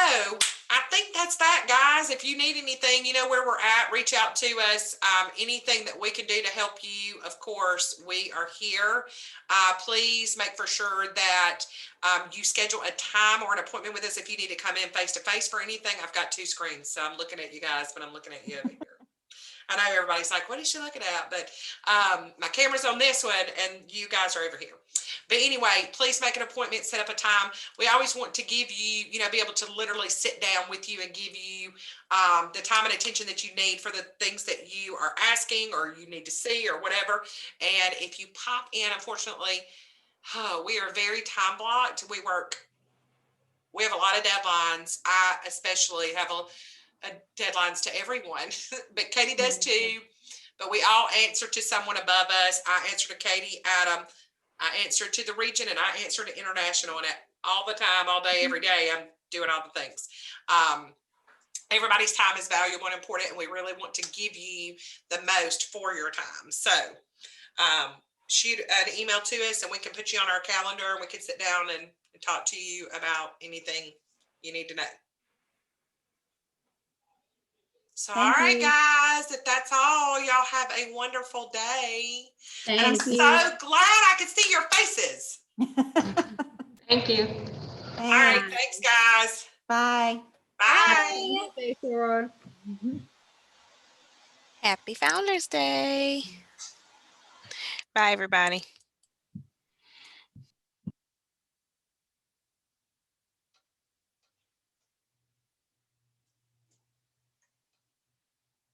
Speaker 1: I think that's that, guys. If you need anything, you know where we're at. Reach out to us. Anything that we can do to help you, of course, we are here. Please make for sure that you schedule a time or an appointment with us if you need to come in face-to-face for anything. I've got 2 screens, so I'm looking at you guys, but I'm looking at you over here. I know everybody's like, what is she looking at? But my camera's on this one and you guys are over here. But anyway, please make an appointment, set up a time. We always want to give you, be able to literally sit down with you and give you the time and attention that you need for the things that you are asking or you need to see or whatever. And if you pop in, unfortunately, we are very time blocked. We have a lot of deadlines. I especially have deadlines to everyone, but Katie does too. But we all answer to someone above us. I answer to Katie, Adam. I answer to the region, and I answer to international. And all the time, all day, every day, I'm doing all the things. Everybody's time is valuable and important, and we really want to give you the most for your time. So shoot an email to us, and we can put you on our calendar, and we can sit down and talk to you about anything you need to know. So, all right, guys, if that's all, y'all have a wonderful day. And I'm so glad I could see your faces.
Speaker 2: Thank you.
Speaker 1: All right, thanks, guys.
Speaker 16: Bye.
Speaker 1: Bye.
Speaker 18: Thanks, Aurora.
Speaker 2: Happy Founders Day. Bye, everybody.